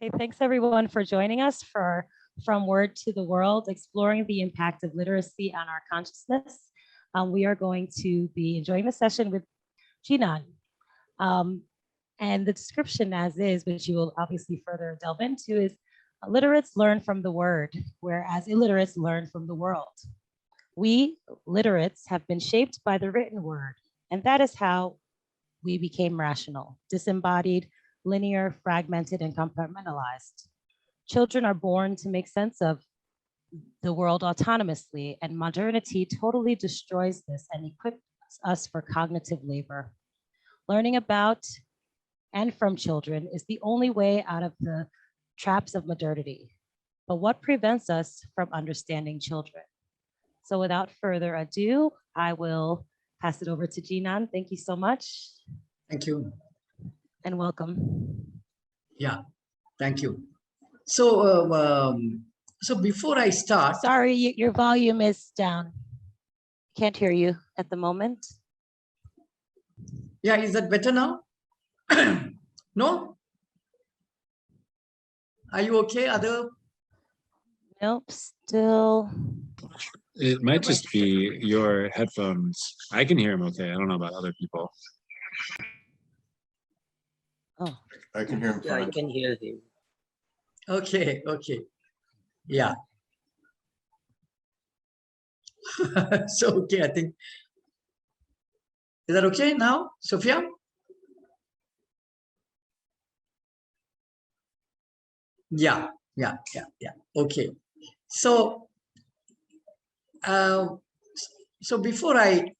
Okay, thanks everyone for joining us for From Word to the World, exploring the impact of literacy on our consciousness. We are going to be enjoying the session with Jinan. And the description as is, which you will obviously further delve into, is literates learn from the word, whereas illiterates learn from the world. We, literates, have been shaped by the written word, and that is how we became rational, disembodied, linear, fragmented, and compartmentalized. Children are born to make sense of the world autonomously, and modernity totally destroys this and equips us for cognitive labor. Learning about and from children is the only way out of the traps of modernity. But what prevents us from understanding children? So without further ado, I will pass it over to Jinan. Thank you so much. Thank you. And welcome. Yeah, thank you. So, so before I start. Sorry, your volume is down. Can't hear you at the moment. Yeah, is that better now? No? Are you okay? Other? Nope, still. It might just be your headphones. I can hear him okay. I don't know about other people. Oh, I can hear him fine. Yeah, I can hear him. Okay, okay. Yeah. So, okay, I think. Is that okay now, Sophia? Yeah. Okay. So, so before I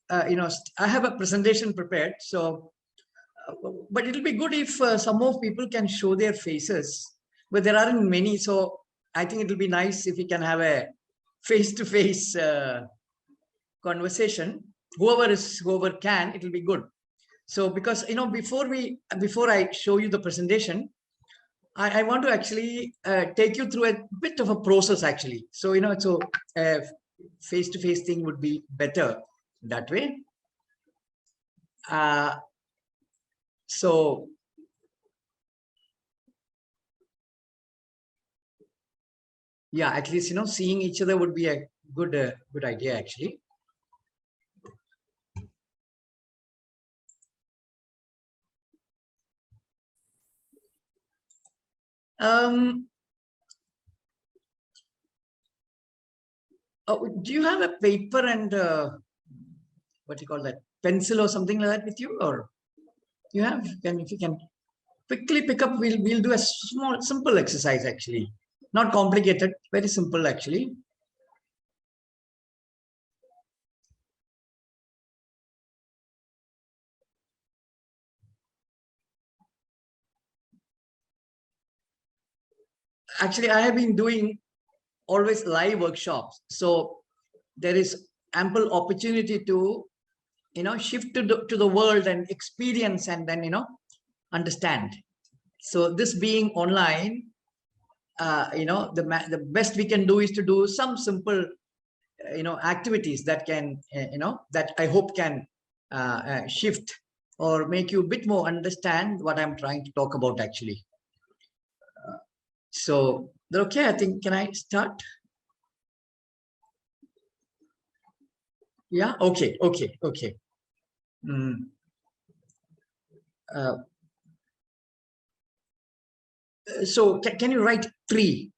have a presentation prepared. So, but it'll be good if some more people can show their faces, but there aren't many. So I think it'll be nice if we can have a face-to-face conversation. Whoever can, it'll be good. So because before I show you the presentation, I want to actually take you through a bit of a process actually. So so face-to-face thing would be better that way. So yeah, at least seeing each other would be a good idea actually. Do you have a paper and what do you call that, pencil or something like that with you, or you have? If you can quickly pick up, we'll do a small simple exercise actually, not complicated, very simple actually. Actually, I have been doing always live workshops, so there is ample opportunity to shift to the world and experience and then understand. So this being online, the best we can do is to do some simple activities that can that I hope can shift or make you a bit more understand what I'm trying to talk about actually. So okay, I think, can I start? Yeah, okay. So can you write tree?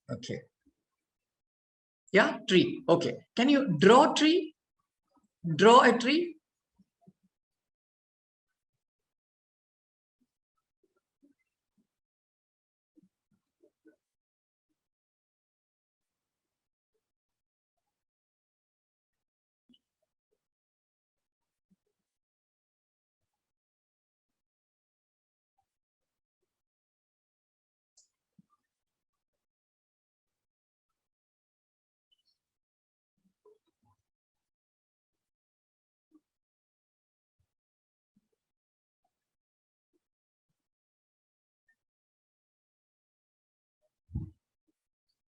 Okay. Yeah, tree. Okay. Can you draw tree? Draw a tree?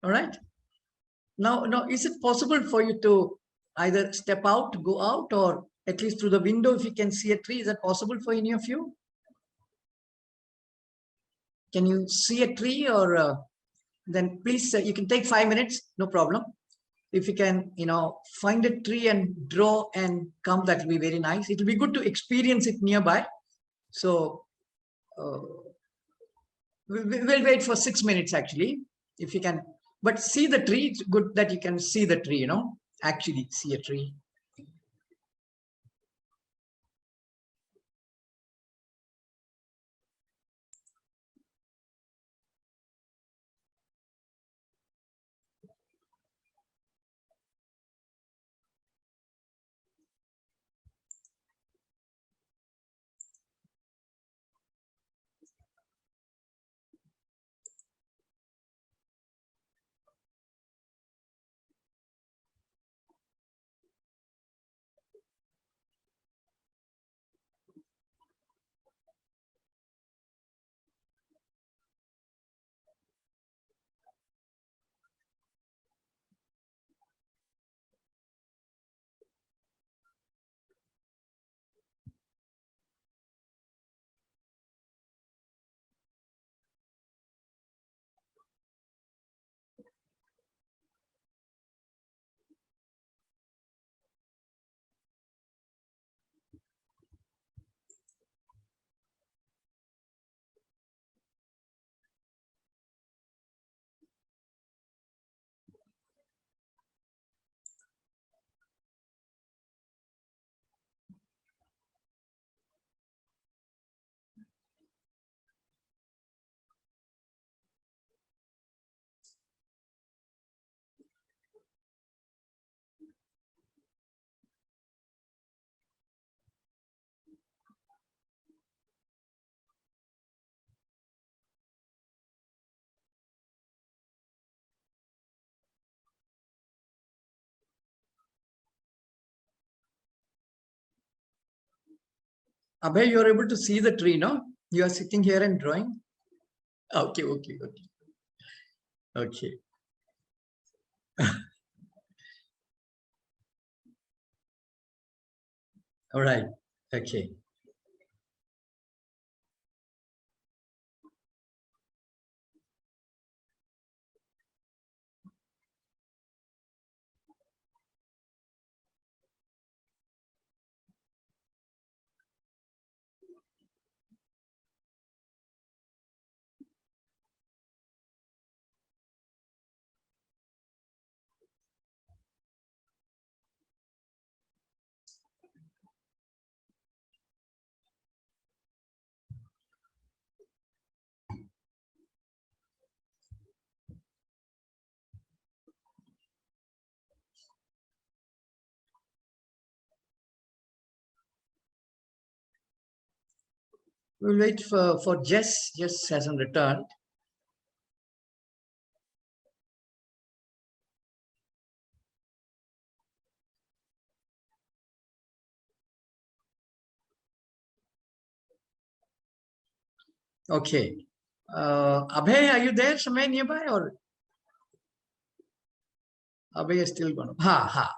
All right. Now, is it possible for you to either step out, go out, or at least through the window if you can see a tree? Is that possible for any of you? Can you see a tree, or then please, you can take 5 minutes, no problem. If you can, find a tree and draw and come, that will be very nice. It will be good to experience it nearby. So we'll wait for 6 minutes actually, if you can. But see the tree. It's good that you can see the tree, actually see a tree. Abhay, you are able to see the tree, no? You are sitting here and drawing. Okay. All right. Okay. We'll wait for Jess. Jess hasn't returned. Okay. Abhay, are you there somewhere nearby, or Abhay is still gone? Ha.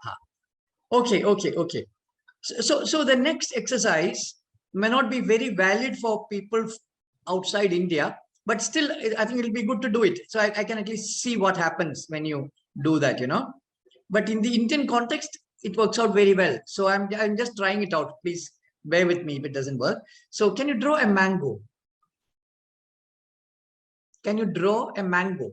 Okay. So the next exercise may not be very valid for people outside India, but still, I think it'll be good to do it. So I can at least see what happens when you do that, But in the Indian context, it works out very well. So I'm just trying it out. Please bear with me if it doesn't work. So can you draw a mango? Can you draw a mango?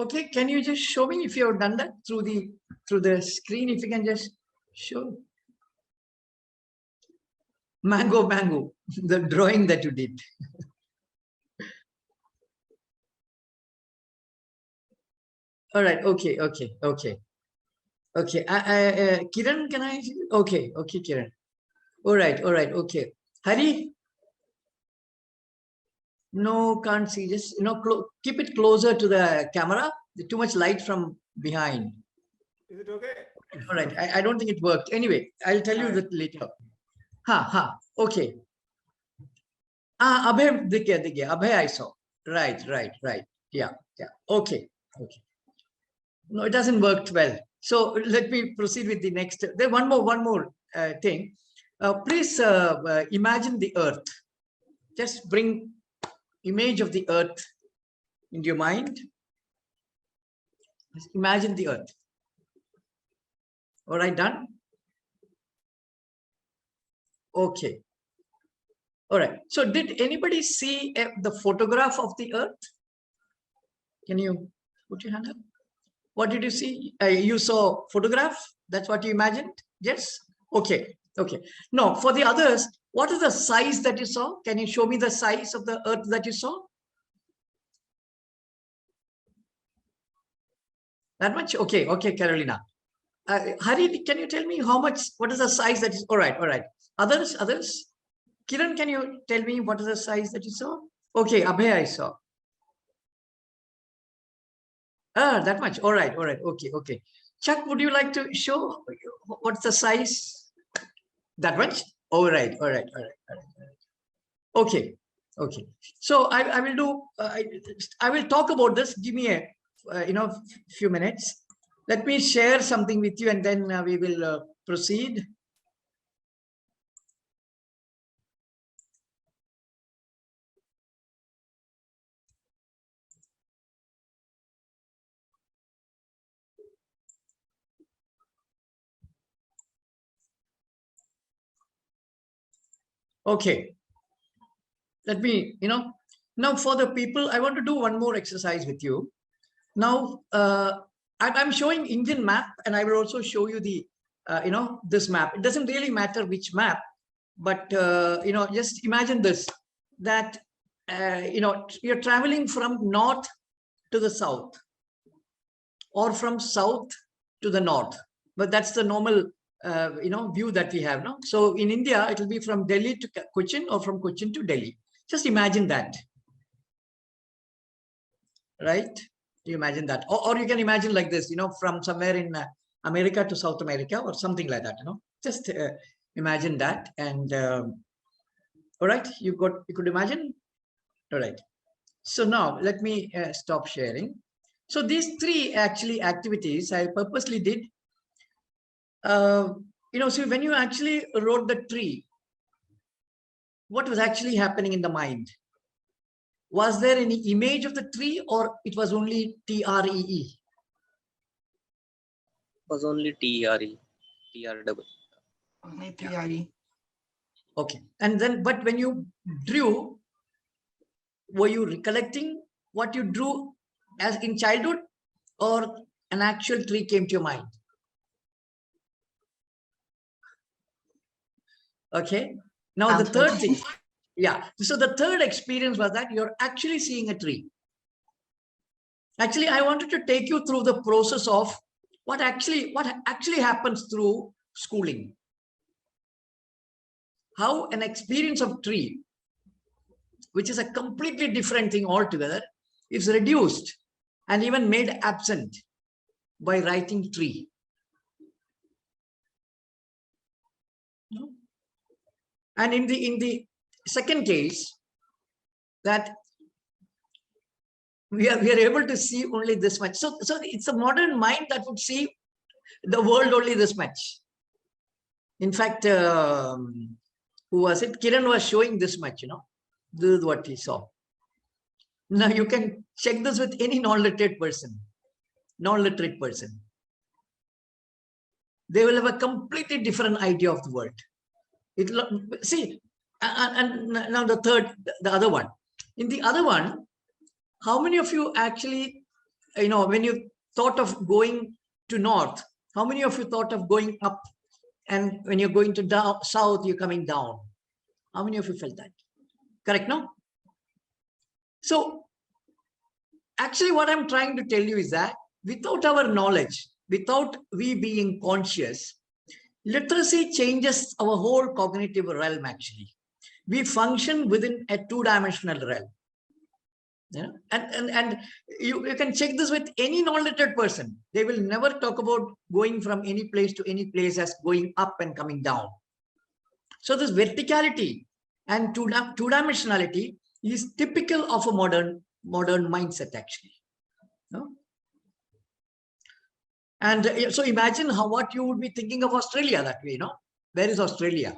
Okay, can you just show me if you have done that through the screen? If you can just Sure. Mango, mango, the drawing that you did. All right. Okay. Okay. Okay. Okay. Kiran, can I? Okay. Okay, Kiran. All right. All right. Okay. Hari? No, can't see. Just, keep it closer to the camera. Too much light from behind. Is it okay? All right. I don't think it worked. Anyway, I'll tell you that later. Okay. Abhay, dikhe. Abhay, I saw. Right. Yeah. Okay. No, it doesn't work well. So let me proceed with the next. There one more thing. Please imagine the earth. Just bring image of the earth into your mind. Just imagine the earth. All right, done? Okay. All right. So did anybody see the photograph of the earth? Can you put your hand up? What did you see? You saw photograph? That's what you imagined? Yes? Okay. No, for the others, what is the size that you saw? Can you show me the size of the earth that you saw? That much? Okay, Carolina. Hari, can you tell me what is the size that is? All right. Others? Kiran, can you tell me what is the size that you saw? Okay, Abhay, I saw. That much. All right. Okay. Chuck, would you like to show what's the size? That much? All right. Okay. So I will do. I will talk about this. Give me a few minutes. Let me share something with you, and then we will proceed. Okay, let me, now for the people, I want to do one more exercise with you. Now, I'm showing Indian map, and I will also show you the, this map. It doesn't really matter which map, but, just imagine this, that, you're traveling from north to the south, or from south to the north, but that's the normal view that we have now. So in India, it will be from Delhi to Cochin, or from Cochin to Delhi. Just imagine that, right? You imagine that, or you can imagine like this, from somewhere in America to South America, or something like that. Just imagine that, and all right, you could imagine. All right. So now let me stop sharing. So these three actually activities I purposely did. So when you actually wrote the tree, what was actually happening in the mind? Was there any image of the tree, or it was only TREE? Was only TRE. Only TRE. Okay. And then, but when you drew, were you recollecting what you drew as in childhood, or an actual tree came to your mind? Okay. Now the third thing, so the third experience was that you're actually seeing a tree. Actually, I wanted to take you through the process of what actually happens through schooling. How an experience of tree, which is a completely different thing altogether, is reduced and even made absent by writing tree. And in the second case, that we are able to see only this much. So it's a modern mind that would see the world only this much. In fact, who was it? Kiran was showing this much, this is what he saw. Now you can check this with any non-literate person. They will have a completely different idea of the world. See, and now the other one. In the other one, how many of you actually, when you thought of going to north, how many of you thought of going up and when you're going to down, south, you're coming down. How many of you felt that? Correct, no? So actually what I'm trying to tell you is that without our knowledge, without we being conscious, literacy changes our whole cognitive realm actually. We function within a two-dimensional realm. Yeah, and you can check this with any non-literate person. They will never talk about going from any place to any place as going up and coming down. So this verticality and two-dimensionality is typical of a modern mindset actually. No? And so imagine what you would be thinking of Australia that way, no? Where is Australia?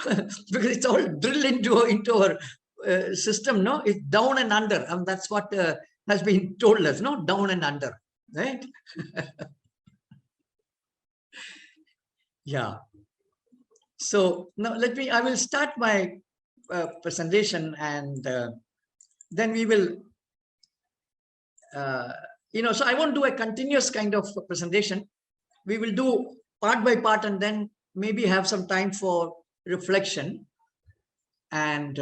Because it's all drilled into our system, no? It's down and under, and that's what has been told us, no? Down and under, right? Yeah. So now I will start my presentation, and then we will, so I won't do a continuous kind of presentation. We will do part by part, and then maybe have some time for reflection. And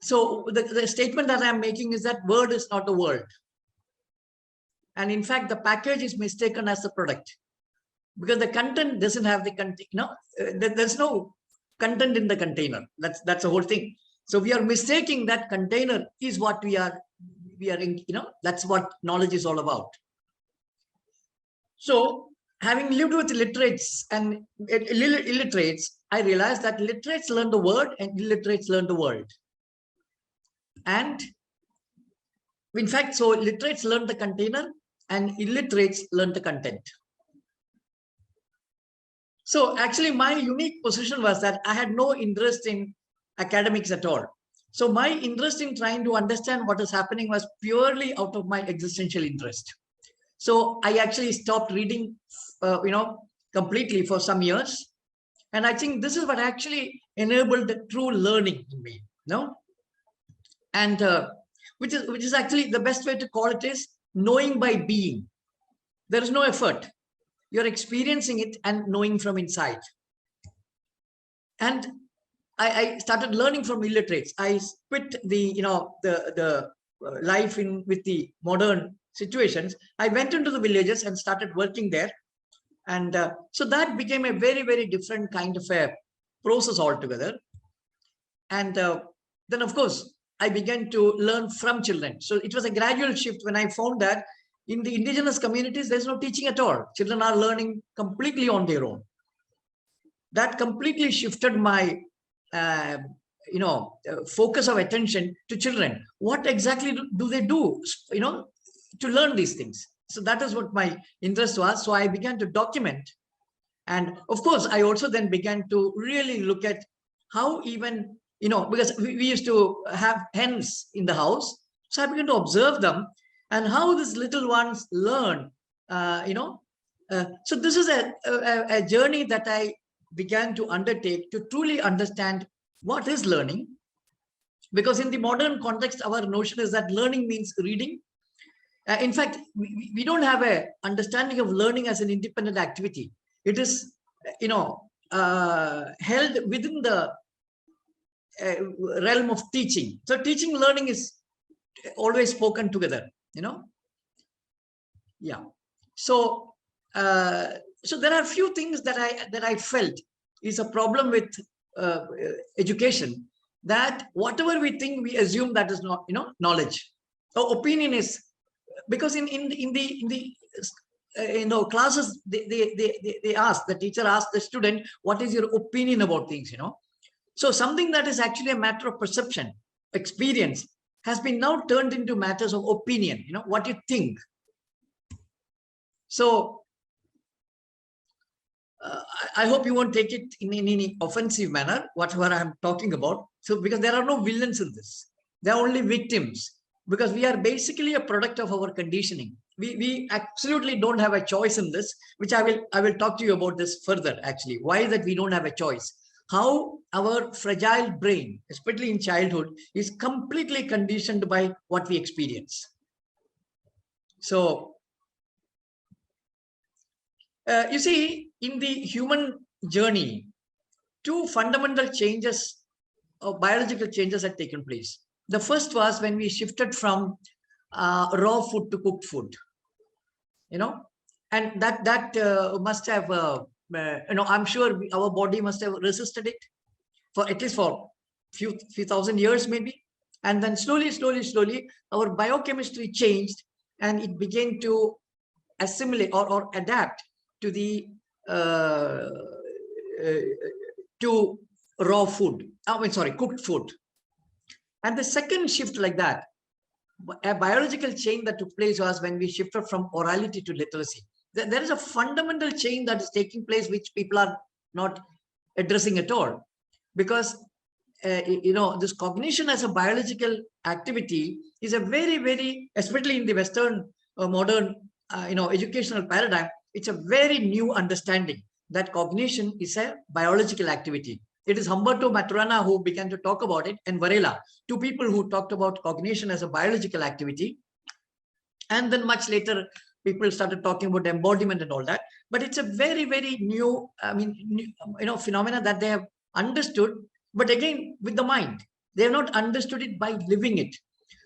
so the statement that I'm making is that word is not the world. And in fact, the package is mistaken as the product, because the content doesn't have the content. There's no content in the container. That's the whole thing. So we are mistaking that container is what we are in, that's what knowledge is all about. So having lived with literates and illiterates, I realized that literates learn the word and illiterates learn the world. And in fact, so literates learn the container and illiterates learn the content. So actually my unique position was that I had no interest in academics at all. So my interest in trying to understand what is happening was purely out of my existential interest. So I actually stopped reading, completely for some years. And I think this is what actually enabled the true learning in me, And which is actually the best way to call it is knowing by being. There is no effort. You're experiencing it and knowing from inside. And I started learning from illiterates. I quit the life with the modern situations. I went into the villages and started working there. And so that became a very, very different kind of a process altogether. And then, of course, I began to learn from children. So it was a gradual shift when I found that in the indigenous communities, there's no teaching at all. Children are learning completely on their own. That completely shifted my, focus of attention to children. What exactly do they do, to learn these things? So that is what my interest was. So I began to document. And of course, I also then began to really look at how even, because we used to have hens in the house. So I began to observe them and how these little ones learn, So this is a journey that I began to undertake to truly understand what is learning. Because in the modern context, our notion is that learning means reading. In fact, we don't have a understanding of learning as an independent activity. It is, held within the realm of teaching. So teaching, learning is always spoken together, Yeah. So, so there are a few things that I felt is a problem with education, that whatever we think, we assume that is not, knowledge. So opinion is, because in the classes, they ask, the teacher asks the student, what is your opinion about things, So something that is actually a matter of perception, experience, has been now turned into matters of opinion, what you think. So I hope you won't take it in any offensive manner, whatever I'm talking about. So because there are no villains in this, there are only victims, because we are basically a product of our conditioning. We absolutely don't have a choice in this, which I will talk to you about this further, actually. Why that we don't have a choice? How our fragile brain, especially in childhood, is completely conditioned by what we experience. So You see, in the human journey, two fundamental changes or biological changes had taken place. The first was when we shifted from raw food to cooked food, and that must have, I'm sure our body must have resisted it for at least for few thousand years maybe. And then slowly, our biochemistry changed and it began to assimilate or adapt to the to raw food. Cooked food. And the second shift like that, a biological change that took place was when we shifted from orality to literacy. There is a fundamental change that is taking place, which people are not addressing at all, because this cognition as a biological activity is a very, especially in the Western modern educational paradigm, it's a very new understanding that cognition is a biological activity. It is Humberto Maturana who began to talk about it, and Varela, two people who talked about cognition as a biological activity. And then much later, people started talking about embodiment and all that. But it's a very new, phenomena that they have understood. But again, with the mind, they have not understood it by living it.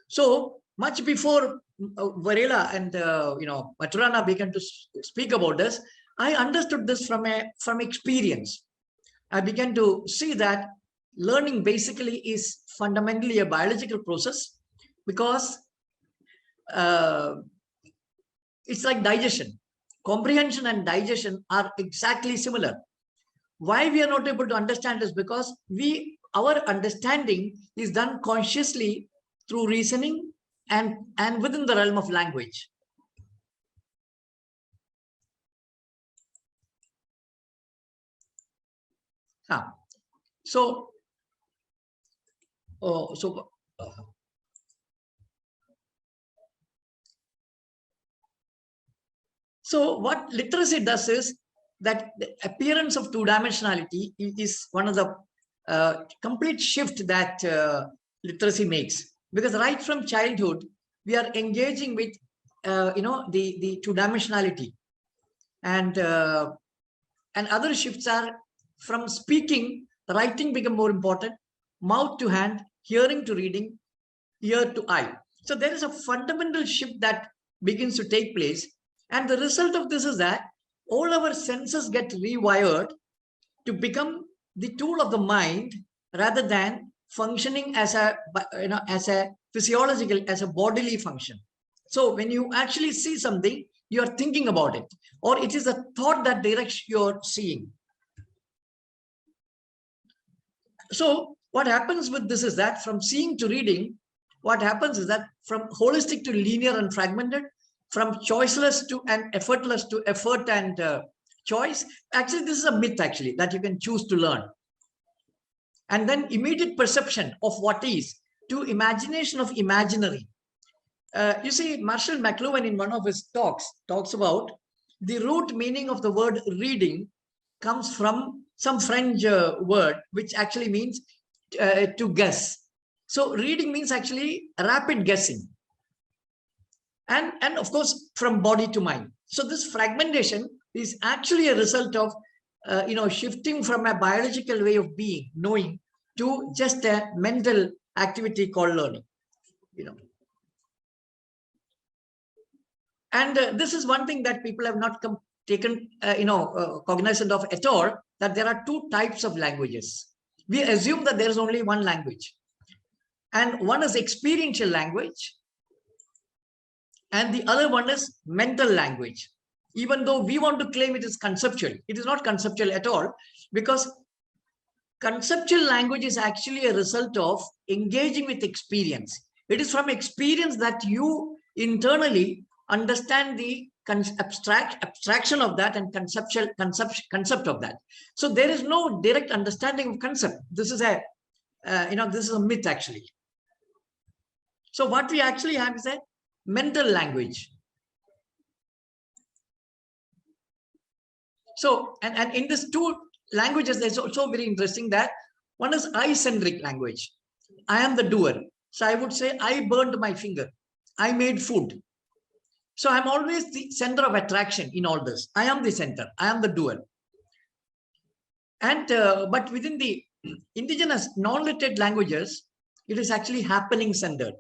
So much before Varela and Maturana began to speak about this, I understood this from experience. I began to see that learning basically is fundamentally a biological process, because it's like digestion. Comprehension and digestion are exactly similar. Why we are not able to understand is because our understanding is done consciously through reasoning and within the realm of language. So what literacy does is that the appearance of two-dimensionality is one of the complete shift that literacy makes, because right from childhood we are engaging with the two-dimensionality, and other shifts are from speaking. Writing become more important, mouth to hand, hearing to reading, ear to eye. So there is a fundamental shift that begins to take place, and the result of this is that all our senses get rewired to become the tool of the mind rather than functioning as a physiological, as a bodily function. So when you actually see something, you are thinking about it, or it is a thought that directs your seeing. So what happens with this is that from seeing to reading, what happens is that from holistic to linear and fragmented, from choiceless to and effortless to effort and choice. Actually, this is a myth actually that you can choose to learn. And then immediate perception of what is to imagination of imaginary. You see, Marshall McLuhan in one of his talks about the root meaning of the word reading comes from some French word, which actually means to guess. So reading means actually rapid guessing. And of course, from body to mind. So this fragmentation is actually a result of, shifting from a biological way of being, knowing, to just a mental activity called learning, And this is one thing that people have not taken, cognizance of at all, that there are two types of languages. We assume that there is only one language. And one is experiential language, and the other one is mental language. Even though we want to claim it is conceptual, it is not conceptual at all, because conceptual language is actually a result of engaging with experience. It is from experience that you internally understand the abstraction of that and concept of that. So there is no direct understanding of concept. This is a this is a myth actually. So what we actually have is a mental language. So and in these two languages, there's also very interesting that one is I-centric language. I am the doer. So I would say I burned my finger. I made food. So I'm always the center of attraction in all this. I am the center. I am the doer. And but within the indigenous non-literate languages, it is actually happening centered.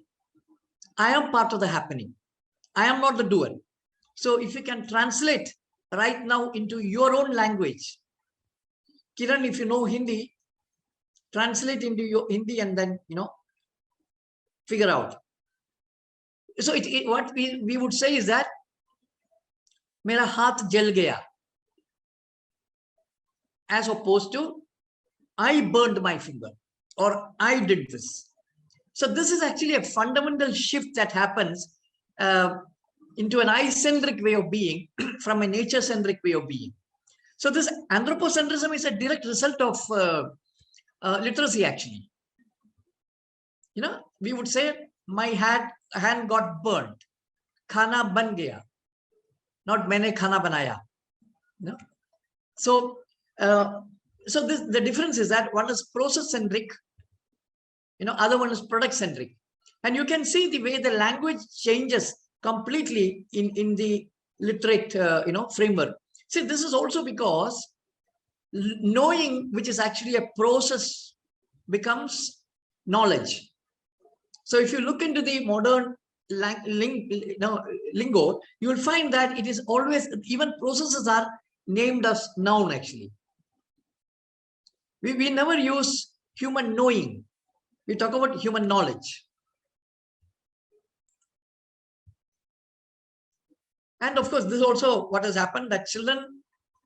I am part of the happening. I am not the doer. So if you can translate right now into your own language, Kiran, if you know Hindi, translate into your Hindi and then, figure out. So what we would say is that mera haath jal gaya, as opposed to I burned my finger or I did this. So this is actually a fundamental shift that happens into an I-centric way of being from a nature-centric way of being. So this anthropocentrism is a direct result of literacy, actually. We would say my hand got burnt. Khana ban gaya. Not maine khana banaya. So the difference is that one is process-centric, other one is product-centric. And you can see the way the language changes completely in the literate, framework. See, this is also because knowing, which is actually a process, becomes knowledge. So if you look into the modern lingo, you will find that it is always, even processes are named as noun, actually. We never use human knowing. We talk about human knowledge. And of course, this is also what has happened, that children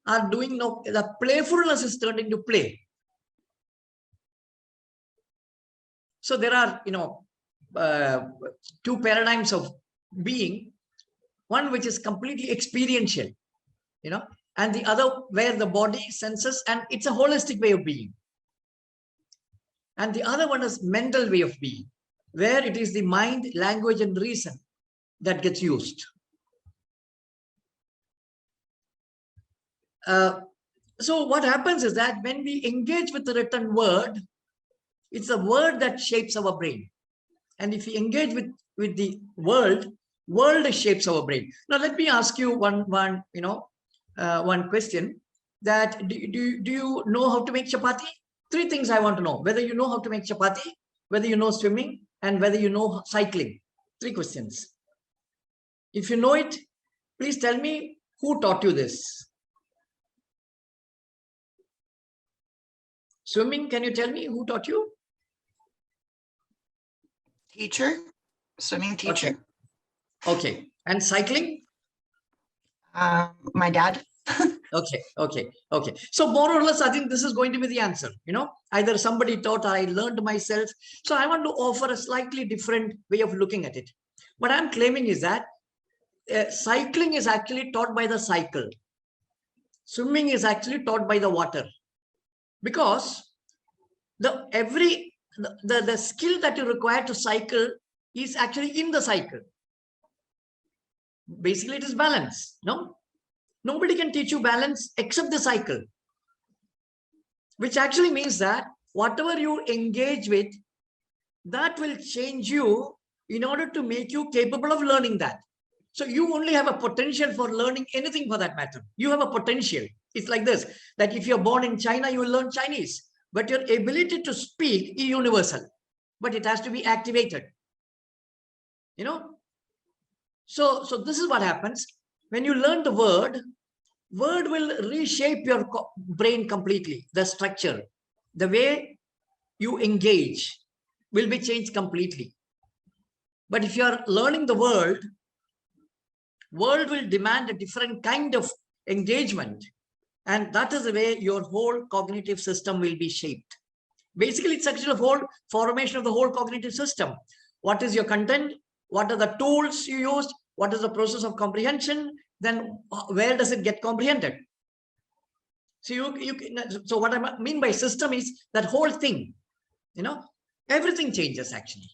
are doing now, the playfulness is turned into play. So there are, two paradigms of being, one which is completely experiential, and the other where the body senses, and it's a holistic way of being. And the other one is mental way of being, where it is the mind, language, and reason that gets used. So what happens is that when we engage with the written word, it's a word that shapes our brain. And if we engage with the world shapes our brain. Now, let me ask you one question, that do you know how to make chapati? 3 things I want to know: whether you know how to make chapati, whether you know swimming, and whether you know cycling. 3 questions. If you know it, please tell me who taught you this. Swimming, can you tell me who taught you? Teacher, swimming teacher. Okay. And cycling? My dad. Okay. So more or less, I think this is going to be the answer. Either somebody taught or I learned myself. So I want to offer a slightly different way of looking at it. What I'm claiming is that cycling is actually taught by the cycle. Swimming is actually taught by the water. Because the skill that you require to cycle is actually in the cycle. Basically, it is balance. Nobody can teach you balance except the cycle, which actually means that whatever you engage with, that will change you in order to make you capable of learning that. So you only have a potential for learning anything for that matter. You have a potential. It's like this, that if you're born in China, you will learn Chinese, but your ability to speak is universal, but it has to be activated. So this is what happens. When you learn the word will reshape your brain completely. The structure, the way you engage will be changed completely. But if you are learning the world will demand a different kind of engagement. And that is the way your whole cognitive system will be shaped. Basically, it's actually the whole formation of the whole cognitive system. What is your content? What are the tools you used? What is the process of comprehension? Then where does it get comprehended? So so what I mean by system is that whole thing, everything changes actually.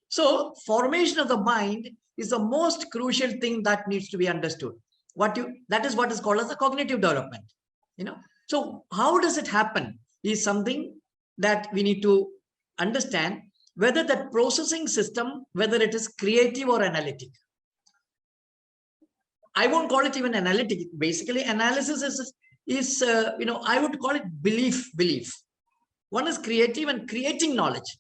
So formation of the mind is the most crucial thing that needs to be understood. That is what is called as the cognitive development. So how does it happen is something that we need to understand, whether that processing system, whether it is creative or analytic. I won't call it even analytic. Basically, analysis is I would call it belief. One is creative and creating knowledge.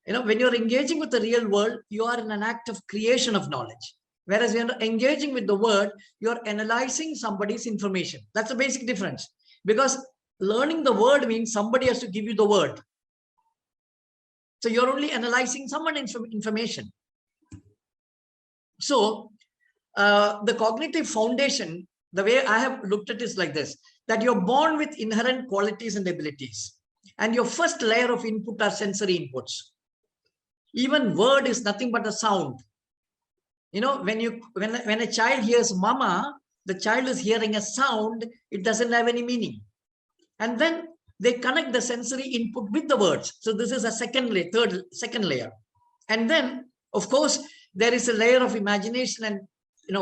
When you're engaging with the real world, you are in an act of creation of knowledge. Whereas when you're engaging with the word, you're analyzing somebody's information. That's the basic difference. Because learning the word means somebody has to give you the word. So you're only analyzing someone's information. So the cognitive foundation, the way I have looked at it is like this, that you're born with inherent qualities and abilities. And your first layer of input are sensory inputs. Even word is nothing but a sound. When a child hears mama, the child is hearing a sound, it doesn't have any meaning. And then they connect the sensory input with the words. So this is a second layer. And then, of course, there is a layer of imagination and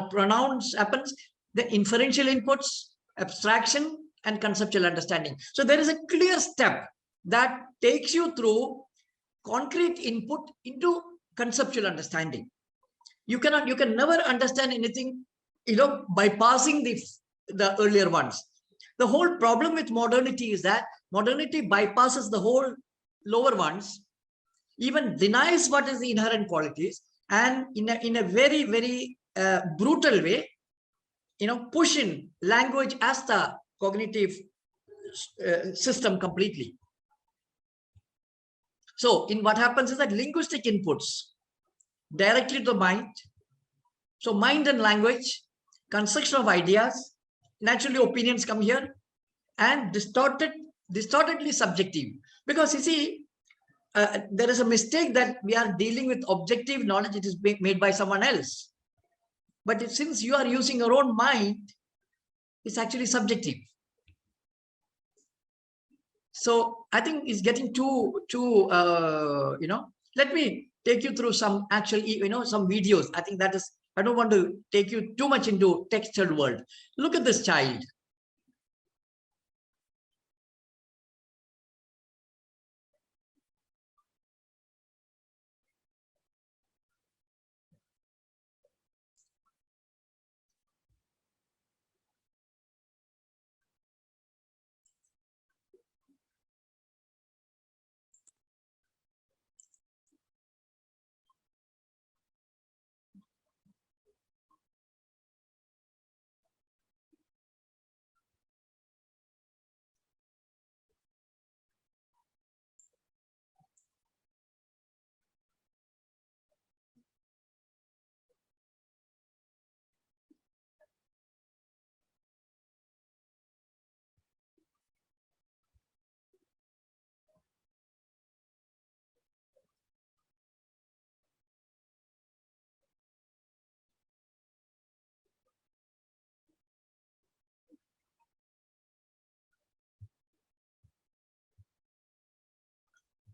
pronouns happens, the inferential inputs, abstraction, and conceptual understanding. So there is a clear step that takes you through concrete input into conceptual understanding. You can never understand anything, by passing the earlier ones. The whole problem with modernity is that modernity bypasses the whole lower ones, even denies what is the inherent qualities, and in a very, very brutal way, push in language as the cognitive system completely. So what happens is that linguistic inputs directly to the mind. So mind and language, construction of ideas, naturally opinions come here, and distortedly subjective. Because you see, there is a mistake that we are dealing with objective knowledge. It is made by someone else. But since you are using your own mind, it's actually subjective. So I think it's getting too let me take you through some actual, some videos. I think that is, I don't want to take you too much into textured world. Look at this child.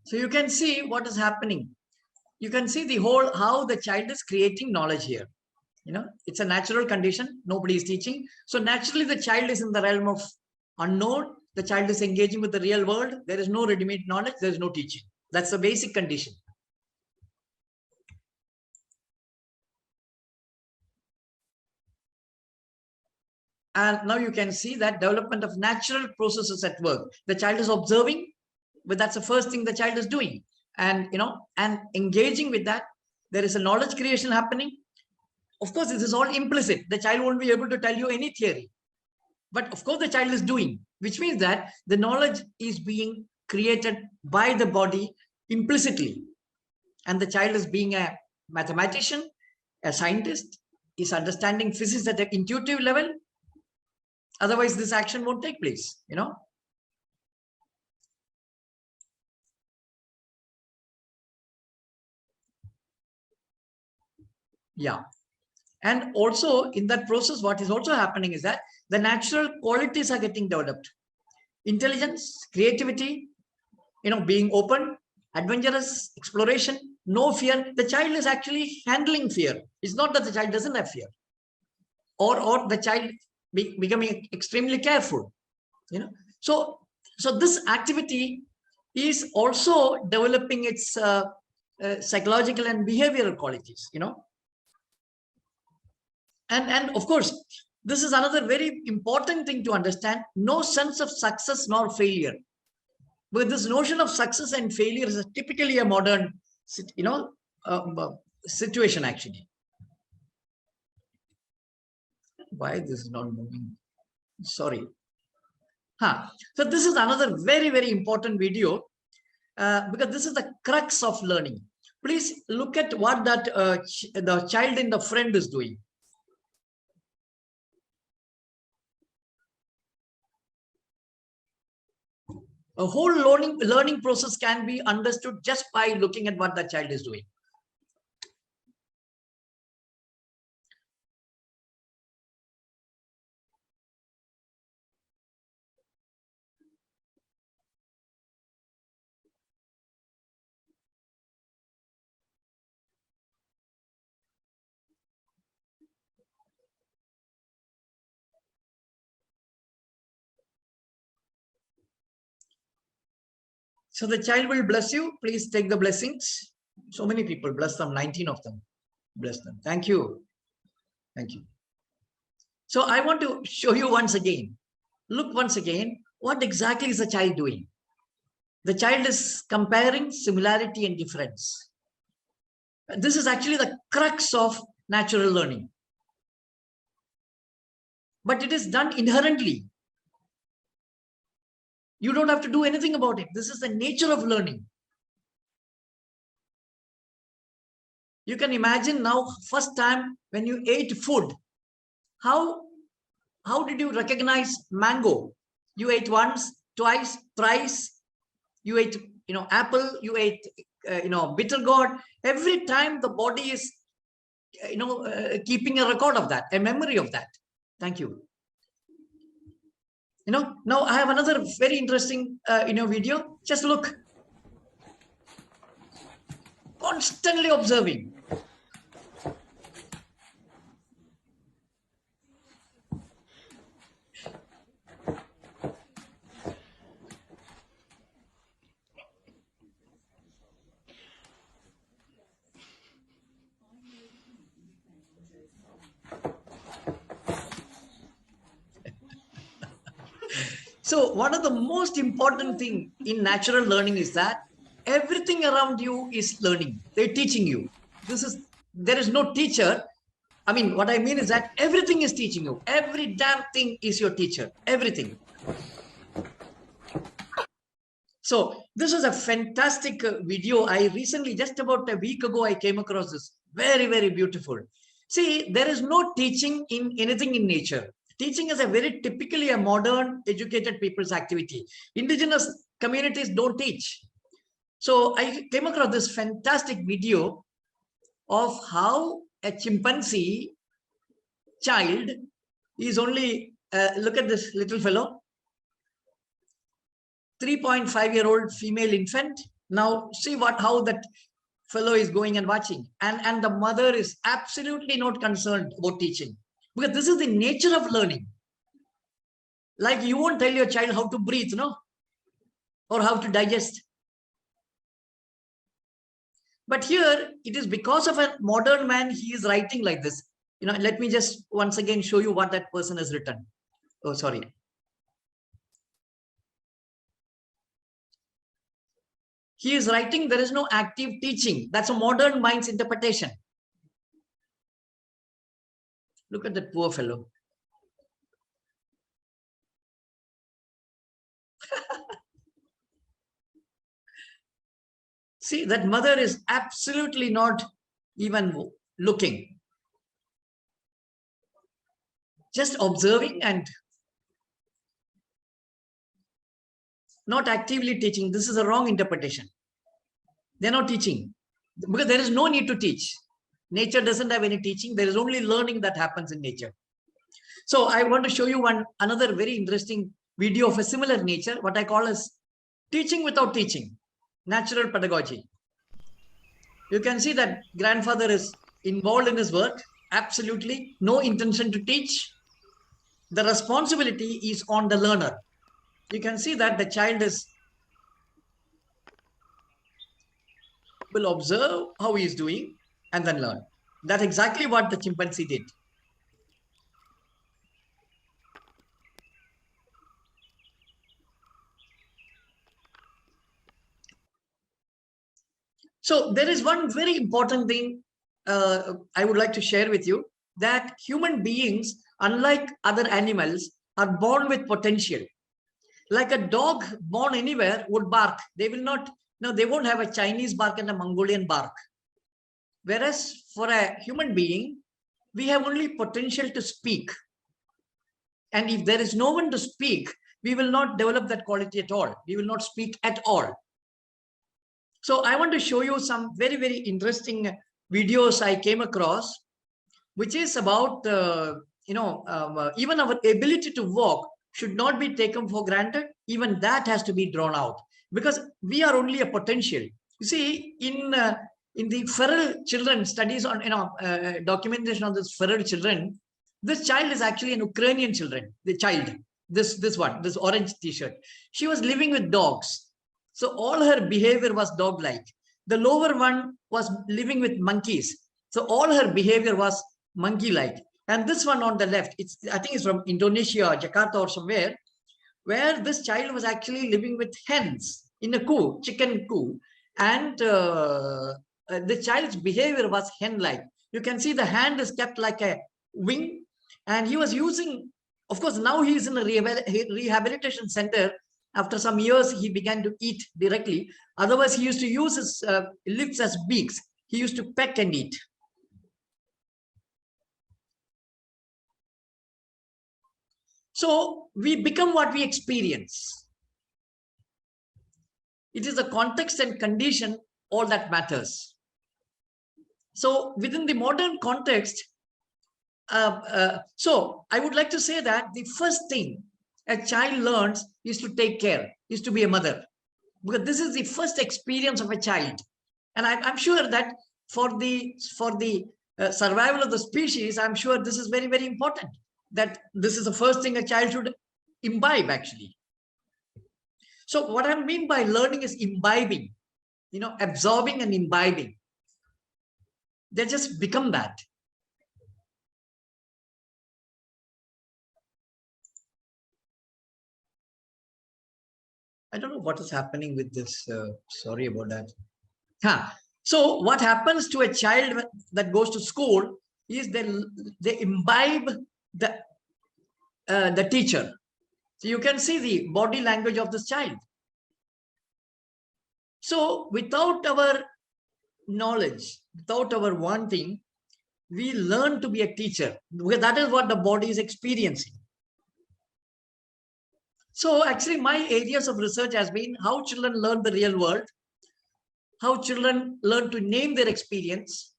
So you can see what is happening. You can see how the child is creating knowledge here. It's a natural condition. Nobody is teaching. So naturally, the child is in the realm of unknown. The child is engaging with the real world. There is no ready-made knowledge. There is no teaching. That's the basic condition. And now you can see that development of natural processes at work. The child is observing, but that's the first thing the child is doing. And, and engaging with that, there is a knowledge creation happening. Of course, this is all implicit. The child won't be able to tell you any theory. But of course, the child is doing, which means that the knowledge is being created by the body implicitly. And the child is being a mathematician, a scientist, is understanding physics at an intuitive level. Otherwise, this action won't take place, Yeah. And also in that process, what is also happening is that the natural qualities are getting developed. Intelligence, creativity, being open, adventurous, exploration, no fear. The child is actually handling fear. It's not that the child doesn't have fear. Or the child becoming extremely careful. So this activity is also developing its psychological and behavioral qualities, And of course, this is another very important thing to understand. No sense of success nor failure. But this notion of success and failure is typically a modern, situation actually. Why this is not moving? Sorry. So this is another very, very important video because this is the crux of learning. Please look at what that the child in the front is doing. A whole learning process can be understood just by looking at what the child is doing. So the child will bless you. Please take the blessings. So many people bless them, 19 of them. Bless them. Thank you. Thank you. So I want to show you once again. Look once again, what exactly is the child doing? The child is comparing similarity and difference. This is actually the crux of natural learning. But it is done inherently. You don't have to do anything about it. This is the nature of learning. You can imagine now, first time when you ate food, how did you recognize mango? You ate once, twice, thrice. You ate, apple. You ate, bitter gourd. Every time the body is, keeping a record of that, a memory of that. Thank you. Now I have another very interesting, video. Just look. Constantly observing. So one of the most important thing in natural learning is that everything around you is learning. They're teaching you. There is no teacher. I mean, what I mean is that everything is teaching you. Every damn thing is your teacher. Everything. So this was a fantastic video. I recently, just about a week ago, I came across this. Very, very beautiful. See, there is no teaching in anything in nature. Teaching is a very typically a modern educated people's activity. Indigenous communities don't teach. So I came across this fantastic video of how a chimpanzee child is only, look at this little fellow, 3.5-year-old female infant. Now see how that fellow is going and watching. And the mother is absolutely not concerned about teaching. Because this is the nature of learning. Like you won't tell your child how to breathe, no? Or how to digest. But here, it is because of a modern man, he is writing like this. Let me just once again show you what that person has written. Oh, sorry. He is writing, there is no active teaching. That's a modern mind's interpretation. Look at that poor fellow. See, that mother is absolutely not even looking. Just observing and not actively teaching. This is a wrong interpretation. They're not teaching because there is no need to teach. Nature doesn't have any teaching. There is only learning that happens in nature. So I want to show you another very interesting video of a similar nature, what I call as teaching without teaching, natural pedagogy. You can see that grandfather is involved in his work, absolutely no intention to teach. The responsibility is on the learner. You can see that the child will observe how he is doing and then learn. That's exactly what the chimpanzee did. So there is one very important thing I would like to share with you, that human beings, unlike other animals, are born with potential. Like a dog born anywhere would bark. They will not, no, they won't have a Chinese bark and a Mongolian bark. Whereas for a human being, we have only potential to speak. And if there is no one to speak, we will not develop that quality at all. We will not speak at all. So I want to show you some very, very interesting videos I came across, which is about, even our ability to walk should not be taken for granted. Even that has to be drawn out, because we are only a potential. You see, in the feral children studies on, documentation of this feral children, this child is actually an Ukrainian children. The child, this orange t-shirt, she was living with dogs. So all her behavior was dog-like. The lower one was living with monkeys. So all her behavior was monkey-like. And this one on the left, I think it's from Indonesia, Jakarta or somewhere, where this child was actually living with hens in a coop, chicken coop. And the child's behavior was hen-like. You can see the hand is kept like a wing. And he was using, of course, now he's in a rehabilitation center. After some years, he began to eat directly. Otherwise, he used to use his lips as beaks. He used to peck and eat. So we become what we experience. It is the context and condition, all that matters. So within the modern context, so I would like to say that the first thing a child learns is to take care, is to be a mother, because this is the first experience of a child. And I'm sure that for the survival of the species, I'm sure this is very, very important, that this is the first thing a child should imbibe, actually. So what I mean by learning is imbibing, absorbing and imbibing. They just become that. I don't know what is happening with this. Sorry about that. So what happens to a child that goes to school is they imbibe the teacher. So you can see the body language of this child. So without our knowledge, without our wanting, we learn to be a teacher, because that is what the body is experiencing. So actually my areas of research has been how children learn the real world, how children learn to name their experience,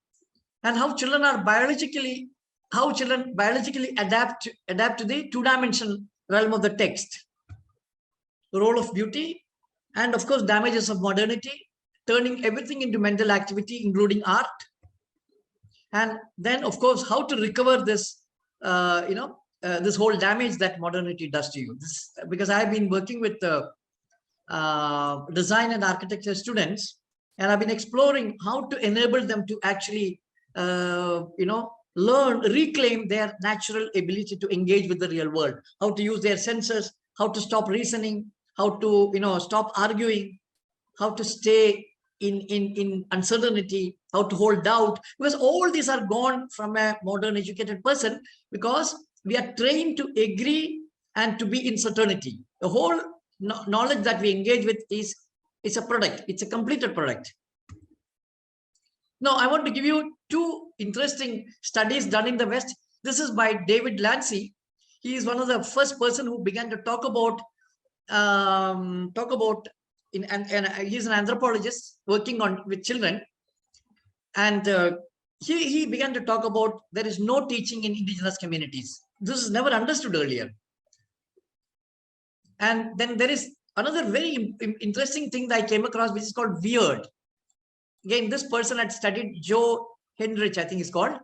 and how children biologically adapt to the two-dimensional realm of the text. The role of beauty, and of course damages of modernity, turning everything into mental activity, including art. And then of course how to recover this, this whole damage that modernity does to you. Because I've been working with design and architecture students, and I've been exploring how to enable them to actually, reclaim their natural ability to engage with the real world, how to use their senses, how to stop reasoning, how to, stop arguing, how to stay in uncertainty, how to hold doubt, because all these are gone from a modern educated person, because we are trained to agree and to be in certainty. The whole knowledge that we engage with is a product. It's a completed product. Now, I want to give you two interesting studies done in the West. This is by David Lancy. He is one of the first person who began to talk about, and he's an anthropologist working with children. And he began to talk about there is no teaching in indigenous communities. This is never understood earlier. And then there is another very interesting thing that I came across, which is called weird. Again, this person had studied Joe Henrich, I think it's called.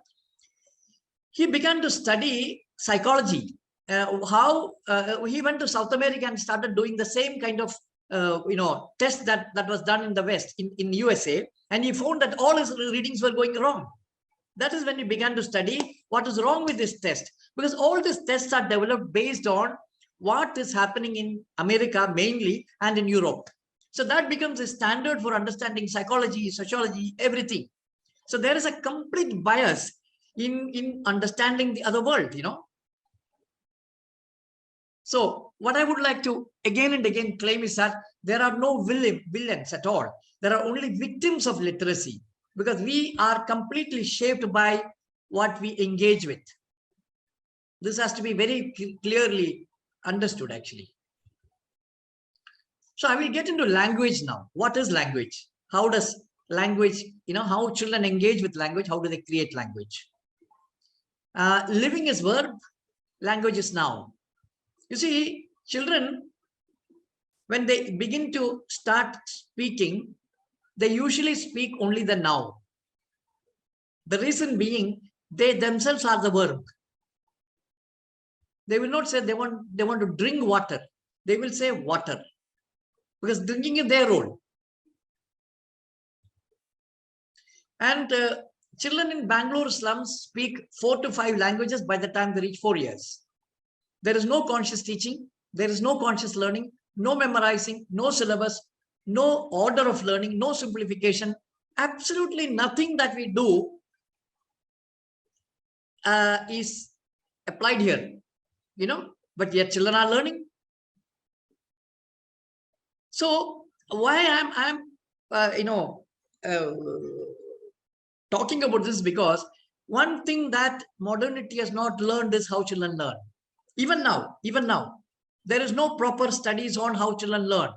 He began to study psychology. He went to South America and started doing the same kind of test that was done in the West, in USA, and he found that all his readings were going wrong. That is when he began to study what is wrong with this test, because all these tests are developed based on what is happening in America mainly and in Europe. So that becomes a standard for understanding psychology, sociology, everything. So there is a complete bias in understanding the other world, you know. So what I would like to again and again claim is that there are no villains at all. There are only victims of literacy, because we are completely shaped by what we engage with. This has to be very clearly understood, actually. So I will get into language now. What is language? How does language, you know, how children engage with language? How do they create language? Living is verb, language is noun. You see, children, when they begin to start speaking, they usually speak only the noun. The reason being, they themselves are the verb. They will not say they want to drink water. They will say water, because drinking is their role. And children in Bangalore slums speak 4 to 5 languages by the time they reach 4 years. There is no conscious teaching. There is no conscious learning, no memorizing, no syllabus, no order of learning, no simplification. Absolutely nothing that we do is applied here, you know, but yet children are learning. So why I'm talking about this, because one thing that modernity has not learned is how children learn. Even now, there is no proper studies on how children learn.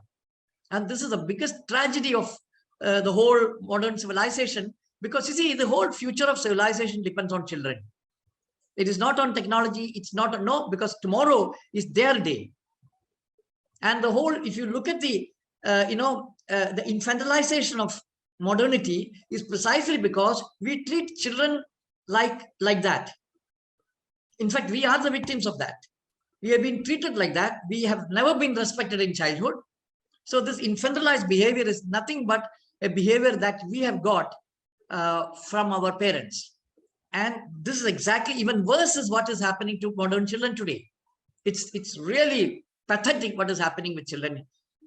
And this is the biggest tragedy of the whole modern civilization, because you see, the whole future of civilization depends on children. It is not on technology. It's not, no, because tomorrow is their day. And the whole, if you look at the, the infantilization of modernity is precisely because we treat children like that. In fact, we are the victims of that. We have been treated like that. We have never been respected in childhood. So this infantilized behavior is nothing but a behavior that we have got from our parents. And this is exactly, even worse is what is happening to modern children today. It's really pathetic what is happening with children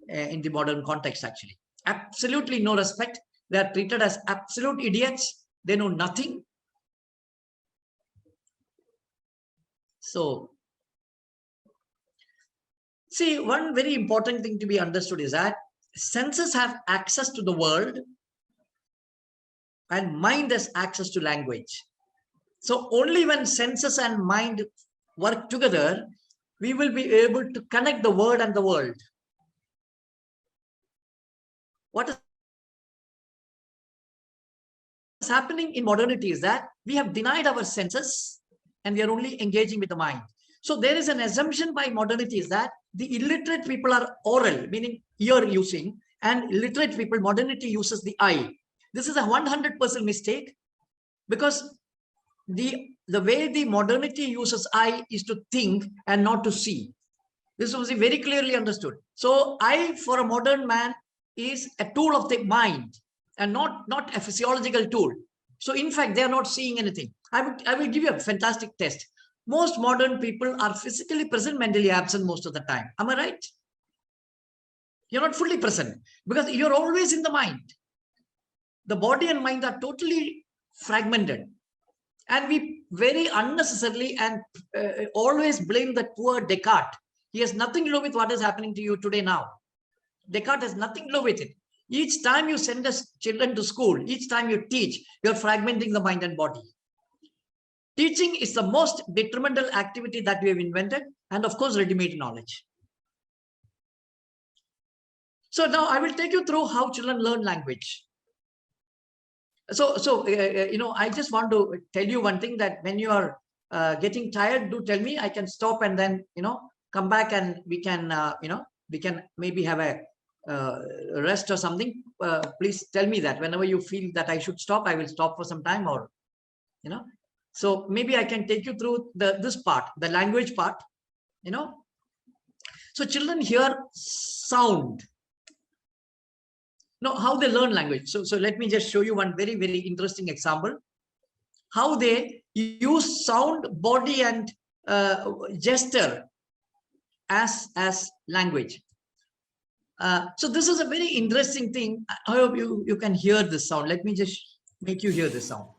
in the modern context, actually. Absolutely no respect. They are treated as absolute idiots. They know nothing. So, see, one very important thing to be understood is that senses have access to the world and mind has access to language. So only when senses and mind work together, we will be able to connect the word and the world. What is happening in modernity is that we have denied our senses and we are only engaging with the mind. So there is an assumption by modernity is that the illiterate people are oral, meaning ear using, and literate people, modernity uses the eye. This is a 100% mistake, because the way the modernity uses eye is to think and not to see. This was very clearly understood. So eye for a modern man is a tool of the mind and not a physiological tool. So in fact, they are not seeing anything. I will give you a fantastic test. Most modern people are physically present, mentally absent most of the time. Am I right? You're not fully present because you're always in the mind. The body and mind are totally fragmented. And we very unnecessarily and always blame that poor Descartes. He has nothing to do with what is happening to you today now. Descartes has nothing to do with it. Each time you send us children to school, each time you teach, you're fragmenting the mind and body. Teaching is the most detrimental activity that we have invented, and of course, ready-made knowledge. So now I will take you through how children learn language. So I just want to tell you one thing, that when you are getting tired, do tell me. I can stop and then, come back and we can, we can maybe have a rest or something. Please tell me that whenever you feel that I should stop, I will stop for some time, or, so maybe I can take you through this part, the language part, So children hear sound. Now, how they learn language. So let me just show you one very, very interesting example. How they use sound, body, and gesture as language. So this is a very interesting thing. I hope you can hear this sound. Let me just make you hear this sound.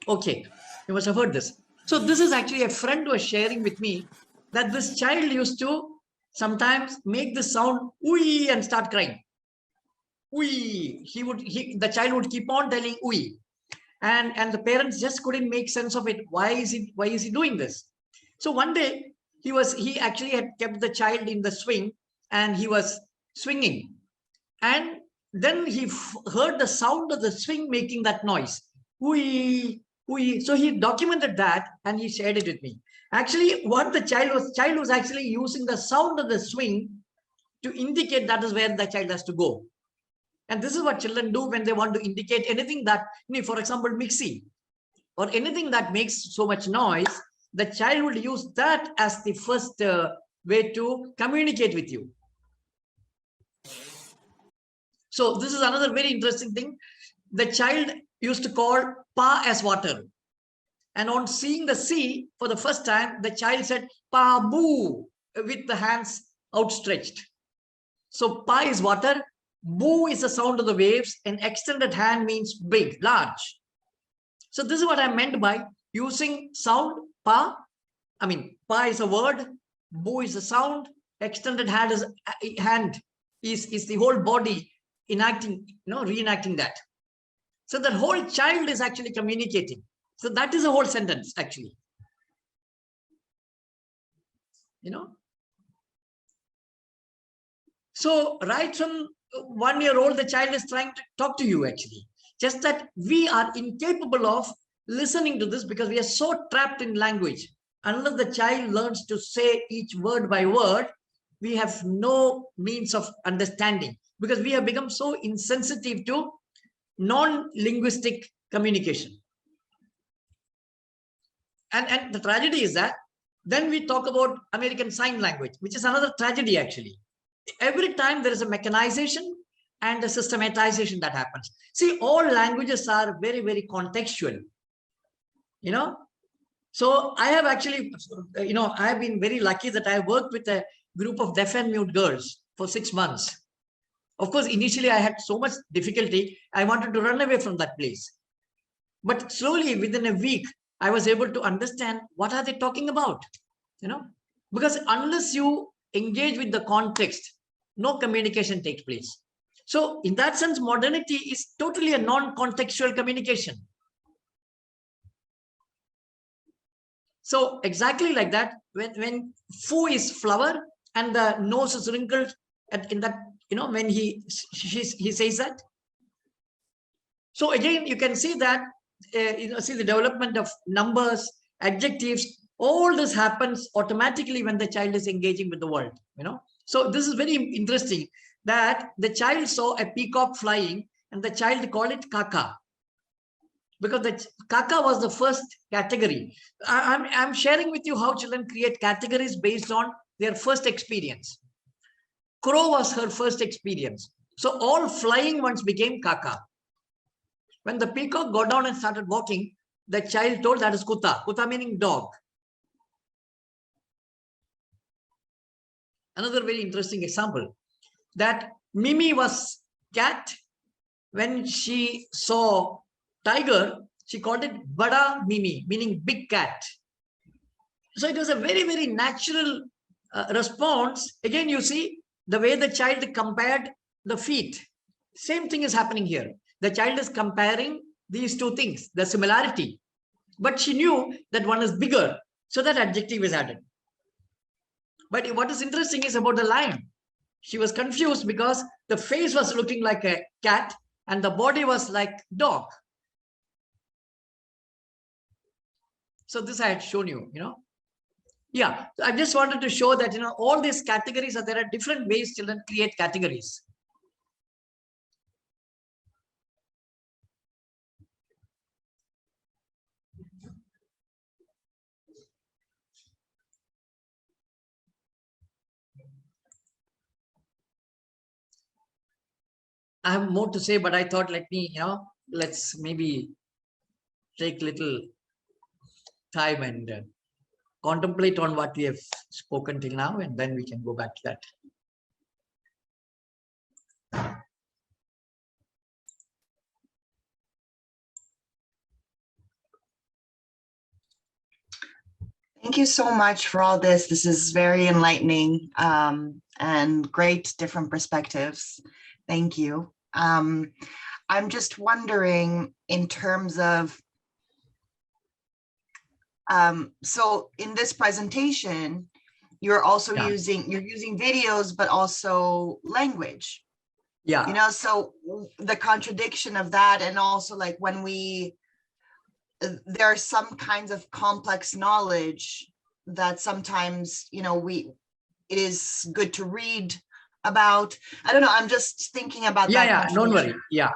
Okay, you must have heard this. So this is actually a friend was sharing with me that this child used to sometimes make the sound "ooey" and start crying. "Ooey." The child would keep on telling "ooey," and the parents just couldn't make sense of it. Why is he doing this? So one day he actually had kept the child in the swing and he was swinging, and then he heard the sound of the swing making that noise. "Ooey." So he documented that and he shared it with me. Actually, what the child was actually using the sound of the swing to indicate that is where the child has to go. And this is what children do when they want to indicate anything that, for example, mixie or anything that makes so much noise, the child would use that as the first way to communicate with you. So this is another very interesting thing. The child used to call pa as water. And on seeing the sea for the first time, the child said pa boo with the hands outstretched. So pa is water, boo is the sound of the waves, and extended hand means big, large. So this is what I meant by using sound pa. I mean, pa is a word, boo is a sound, extended hand is the whole body enacting, reenacting that. So the whole child is actually communicating. So that is a whole sentence actually. So right from 1 year old, the child is trying to talk to you actually. Just that we are incapable of listening to this because we are so trapped in language. Unless the child learns to say each word by word, we have no means of understanding because we have become so insensitive to non-linguistic communication. And the tragedy is that then we talk about American Sign Language, which is another tragedy actually. Every time there is a mechanization and a systematization that happens. See, all languages are very, very contextual, So I have actually, I have been very lucky that I worked with a group of deaf and mute girls for 6 months. Of course, initially I had so much difficulty. I wanted to run away from that place. But slowly within a week, I was able to understand what are they talking about, because unless you engage with the context, no communication takes place. So in that sense, modernity is totally a non-contextual communication. So exactly like that, when foo is flower and the nose is wrinkled in that, when he says that. So again, you can see that, see the development of numbers, adjectives, all this happens automatically when the child is engaging with the world, So this is very interesting that the child saw a peacock flying and the child called it kaka. Because the kaka was the first category. I'm sharing with you how children create categories based on their first experience. Crow was her first experience. So all flying ones became kaka. When the peacock got down and started walking, the child told that is kuta. Kuta meaning dog. Another very interesting example, that Mimi was cat. When she saw tiger, she called it Bada Mimi, meaning big cat. So it was a very, very natural response. Again, you see the way the child compared the feet. Same thing is happening here. The child is comparing these two things, the similarity. But she knew that one is bigger, so that adjective is added. But what is interesting is about the lion. She was confused because the face was looking like a cat and the body was like dog. So this I had shown you, Yeah, I just wanted to show that, all these categories there are different ways children create categories. I have more to say, but I thought let me, let's maybe take little time and contemplate on what we have spoken till now, and then we can go back to that. Thank you so much for all this. This is very enlightening and great different perspectives. Thank you. I'm just wondering in terms of, so in this presentation, you're also using videos, but also language. Yeah. You know, so the contradiction of that, and also like when there are some kinds of complex knowledge that sometimes, you know, it is good to read about. I don't know, I'm just thinking about that. Yeah, don't worry. Yeah.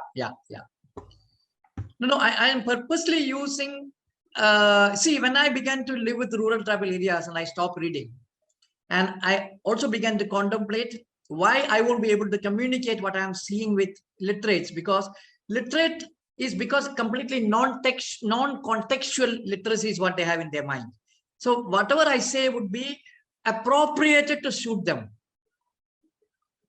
No, I am purposely using, see, when I began to live with rural tribal areas and I stopped reading, and I also began to contemplate why I won't be able to communicate what I'm seeing with literates, because literate is because completely non-contextual literacy is what they have in their mind. So whatever I say would be appropriated to suit them.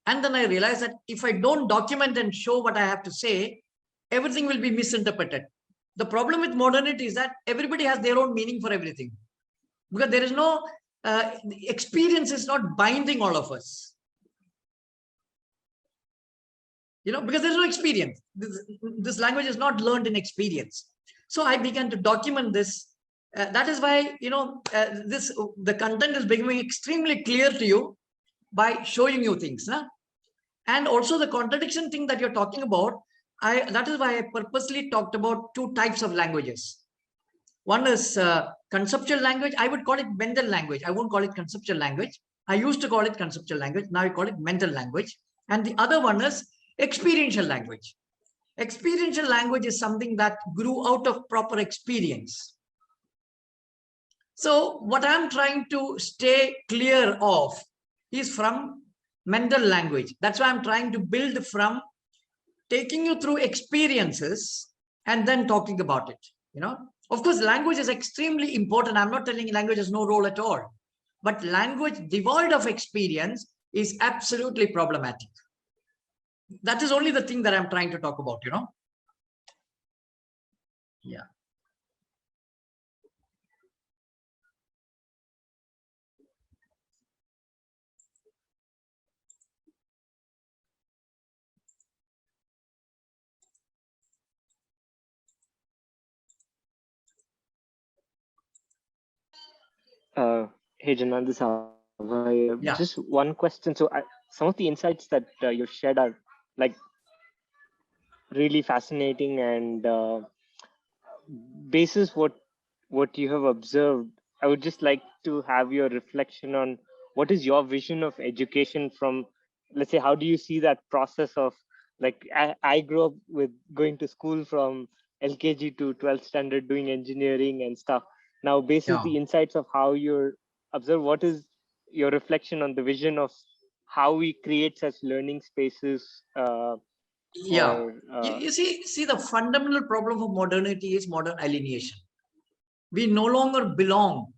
And then I realized that if I don't document and show what I have to say, everything will be misinterpreted. The problem with modernity is that everybody has their own meaning for everything, because there is no experience is not binding all of us. You know, because there's no experience. This language is not learned in experience. So I began to document this. That is why, you know, the content is becoming extremely clear to you by showing you things. Nah? And also the contradiction thing that you're talking about, that is why I purposely talked about two types of languages. One is conceptual language. I would call it mental language. I won't call it conceptual language. I used to call it conceptual language. Now I call it mental language. And the other one is experiential language. Experiential language is something that grew out of proper experience. So what I'm trying to stay clear of is from mental language. That's why I'm trying to build from taking you through experiences and then talking about it. You know, of course, language is extremely important. I'm not telling language has no role at all, but language devoid of experience is absolutely problematic. That is only the thing that I'm trying to talk about, you know. Yeah. Hey, Jinan, this is Abhay. Yeah. Just one question. So some of the insights that you've shared are like really fascinating, and basis what you have observed, I would just like to have your reflection on what is your vision of education from, let's say, how do you see that process of, like, I grew up with going to school from LKG to 12th standard doing engineering and stuff. Now, basis the insights of how you're observe, what is your reflection on the vision of how we create such learning spaces? You see, the fundamental problem of modernity is modern alienation. We no longer belong.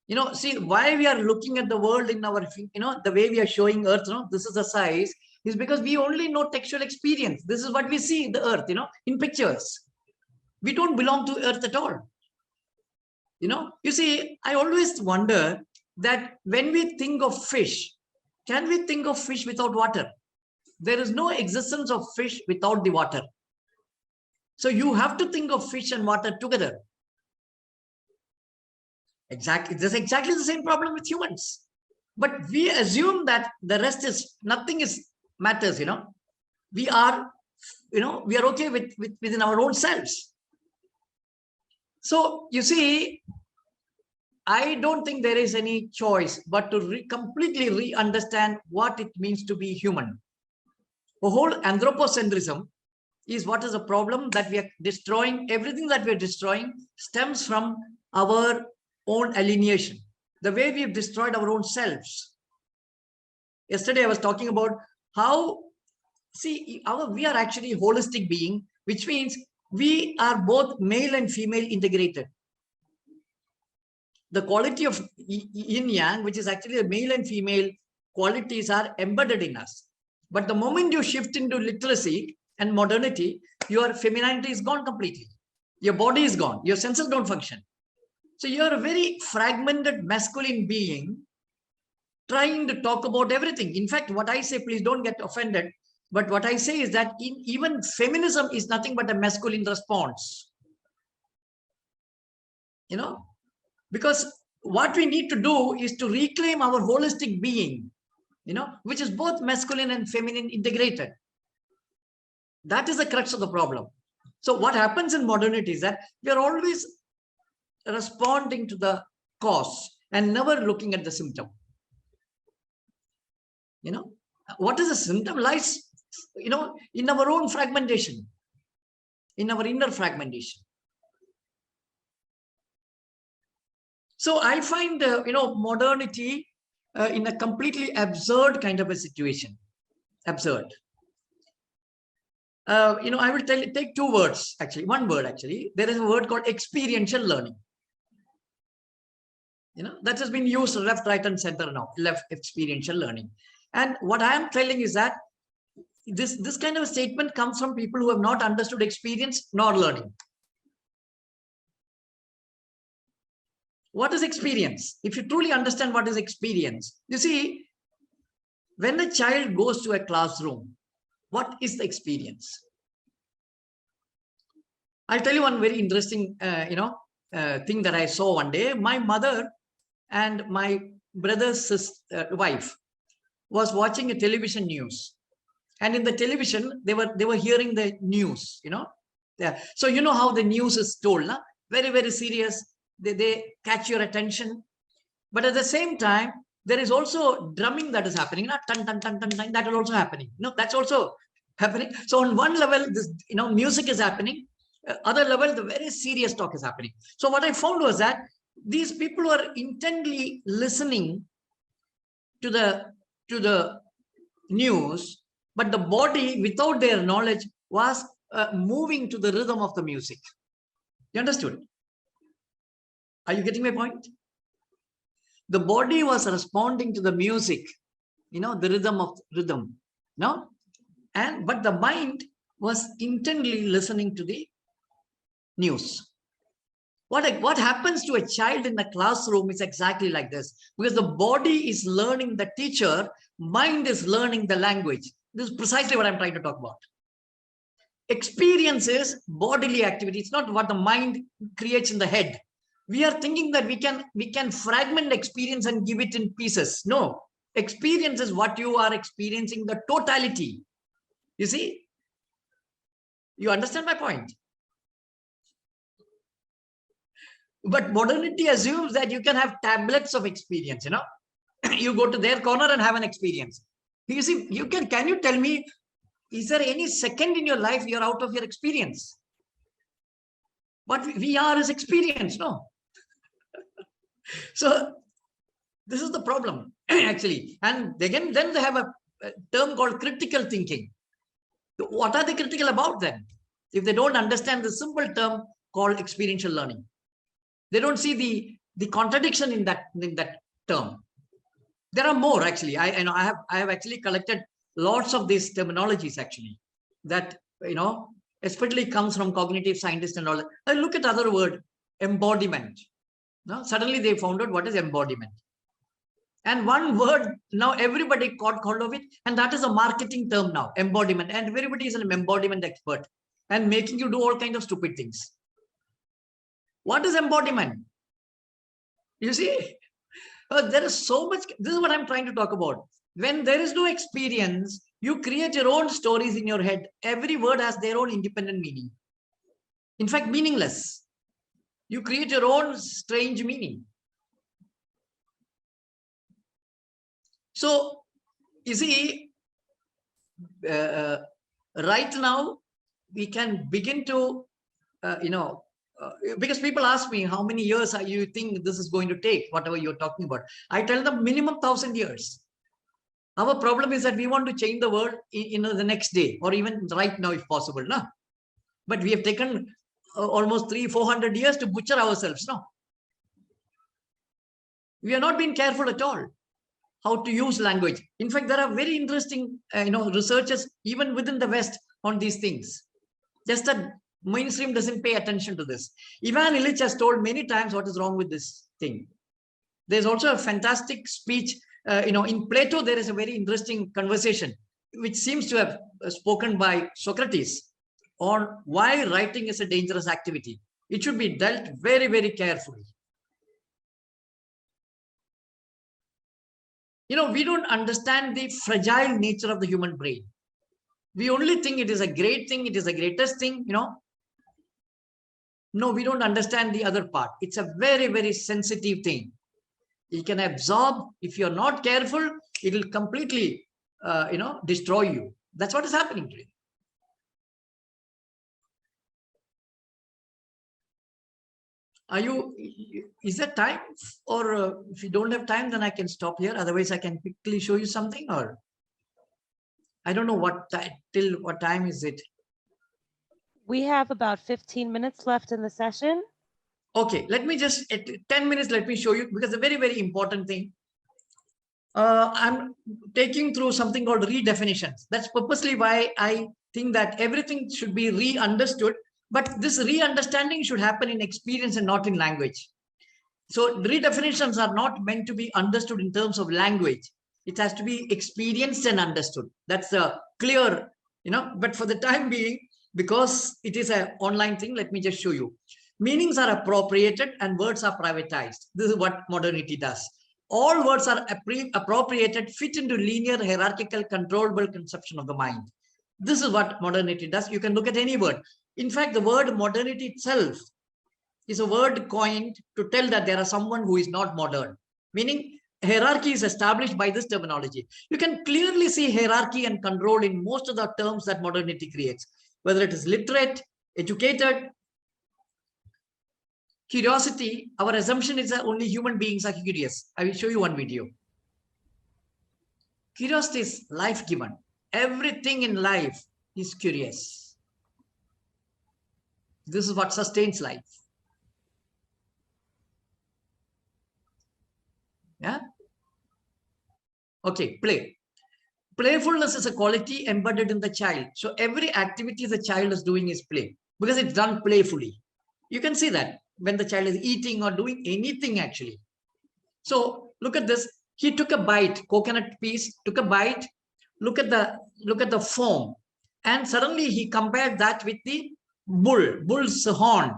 You know, see why we are looking at the world in our, you know, the way we are showing Earth, you know, this is the size, is because we only know textual experience. This is what we see the Earth, you know, in pictures. We don't belong to Earth at all. You know, you see, I always wonder that when we think of fish, can we think of fish without water? There is no existence of fish without the water. So you have to think of fish and water together. Exactly. There's exactly the same problem with humans. But we assume that the rest is, nothing is matters, you know. We are, you know, we are okay within our own selves. So you see, I don't think there is any choice but to completely re-understand what it means to be human. The whole anthropocentrism is what is a problem that we are destroying. Everything that we are destroying stems from our own alienation, the way we have destroyed our own selves. Yesterday I was talking about how, see, we are actually holistic being. which means we are both male and female integrated. The quality of yin yang, which is actually the male and female qualities, are embedded in us. But the moment you shift into literacy and modernity, your femininity is gone completely. Your body is gone. Your senses don't function. So you're a very fragmented masculine being trying to talk about everything. In fact, what I say, please don't get offended, but what I say is that even feminism is nothing but a masculine response. You know, because what we need to do is to reclaim our holistic being, you know, which is both masculine and feminine integrated. That is the crux of the problem. So what happens in modernity is that we are always responding to the cause and never looking at the symptom. You know, what is the symptom? Lies, you know, in our own fragmentation, in our inner fragmentation. So I find, you know, modernity in a completely absurd kind of a situation. Absurd. You know, I will take two words, actually, one word, actually. There is a word called experiential learning. You know, that has been used left, right, and center now, left experiential learning. And what I am telling is that this kind of a statement comes from people who have not understood experience nor learning. What is experience? If you truly understand what is experience, you see, when a child goes to a classroom, what is the experience? I'll tell you one very interesting, you know, thing that I saw one day. My mother and my brother's wife was watching a television news, and in the television they were hearing the news. You know, yeah. So you know how the news is told, na? Very, very serious. They catch your attention, but at the same time there is also drumming that is happening. Not tan tan tan tan tan. That is also happening. No, that's also happening. So on one level, this, you know, music is happening. Other level, the very serious talk is happening. So what I found was that these people were intently listening to the news, but the body, without their knowledge, was moving to the rhythm of the music. You understood? Are you getting my point? The body was responding to the music, you know, the rhythm, no? But the mind was intently listening to the news. What happens to a child in the classroom is exactly like this, because the body is learning the teacher, mind is learning the language. This is precisely what I'm trying to talk about. Experience is bodily activity. It's not what the mind creates in the head. We are thinking that we can fragment experience and give it in pieces. No, experience is what you are experiencing, the totality. You see? You understand my point? But modernity assumes that you can have tablets of experience, you know. You go to their corner and have an experience. You see, can you tell me, is there any second in your life you're out of your experience? What we are is experience, no? So this is the problem, actually. And again, then they have a term called critical thinking. What are they critical about then? If they don't understand the simple term called experiential learning, they don't see the contradiction in that term. There are more, actually. I have actually collected lots of these terminologies, actually, that, you know, especially comes from cognitive scientists and all that. I look at other word, embodiment. Now, suddenly they found out what is embodiment. And one word, now everybody caught hold of it, and that is a marketing term now, embodiment. And everybody is an embodiment expert and making you do all kinds of stupid things. What is embodiment? You see, there is so much. This is what I'm trying to talk about. When there is no experience, you create your own stories in your head. Every word has their own independent meaning. In fact, meaningless. You create your own strange meaning. So, you see, right now, we can begin to, you know, because people ask me, how many years you think this is going to take, whatever you're talking about. I tell them minimum 1,000 years. Our problem is that we want to change the world in the next day, or even right now, if possible. No? But we have taken almost 300-400 years to butcher ourselves. No, we have not been careful at all how to use language. In fact, there are very interesting, researchers even within the West on these things. Just that mainstream doesn't pay attention to this. Ivan Illich has told many times what is wrong with this thing. There's also a fantastic speech. In Plato, there is a very interesting conversation, which seems to have spoken by Socrates on why writing is a dangerous activity. It should be dealt very, very carefully. We don't understand the fragile nature of the human brain. We only think it is a great thing. It is the greatest thing, No, we don't understand the other part. It's a very, very sensitive thing. It can absorb. If you're not careful, it will completely, destroy you. That's what is happening today. Is there time? Or if you don't have time, then I can stop here. Otherwise, I can quickly show you something, or I don't know till what time is it? We have about 15 minutes left in the session. Okay, let me just, at 10 minutes, let me show you, because a very, very important thing. I'm taking through something called redefinitions. That's purposely why I think that everything should be re-understood, but this re-understanding should happen in experience and not in language. So redefinitions are not meant to be understood in terms of language. It has to be experienced and understood. That's a clear, but for the time being, because it is an online thing, let me just show you. Meanings are appropriated and words are privatized. This is what modernity does. All words are appropriated, fit into linear, hierarchical, controllable conception of the mind. This is what modernity does. You can look at any word. In fact, the word modernity itself is a word coined to tell that there is someone who is not modern, meaning hierarchy is established by this terminology. You can clearly see hierarchy and control in most of the terms that modernity creates, whether it is literate, educated, curiosity. Our assumption is that only human beings are curious. I will show you one video. Curiosity is life-given. Everything in life is curious. This is what sustains life. Yeah. Okay, play. Playfulness is a quality embedded in the child. So every activity the child is doing is play, because it's done playfully. You can see that when the child is eating or doing anything actually. So look at this. He took a bite, coconut piece, took a bite. Look at the form, and suddenly he compared that with the bull's horn,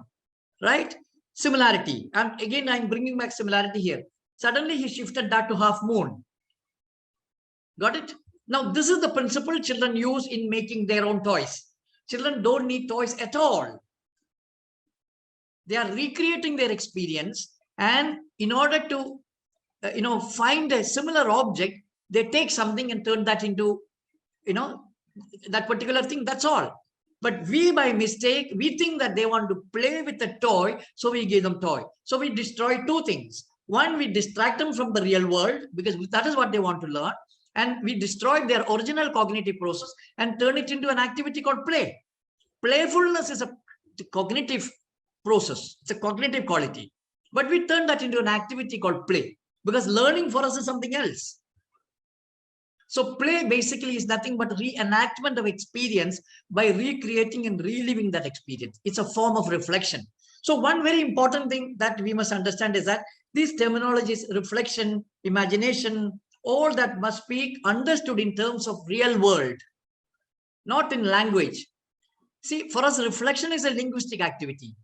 right? Similarity. And again, I'm bringing back similarity here. Suddenly he shifted that to half moon. Got it? Now, this is the principle children use in making their own toys. Children don't need toys at all. They are recreating their experience, and in order to, find a similar object, they take something and turn that into, that particular thing. That's all. But we, by mistake, we think that they want to play with a toy, so we give them toy. So we destroy two things. One, we distract them from the real world, because that is what they want to learn. And we destroy their original cognitive process and turn it into an activity called play. Playfulness is a cognitive process. It's a cognitive quality. But we turn that into an activity called play, because learning for us is something else. So play basically is nothing but reenactment of experience by recreating and reliving that experience. It's a form of reflection. So one very important thing that we must understand is that these terminologies, reflection, imagination, all that must be understood in terms of real world, not in language. See, for us, reflection is a linguistic activity.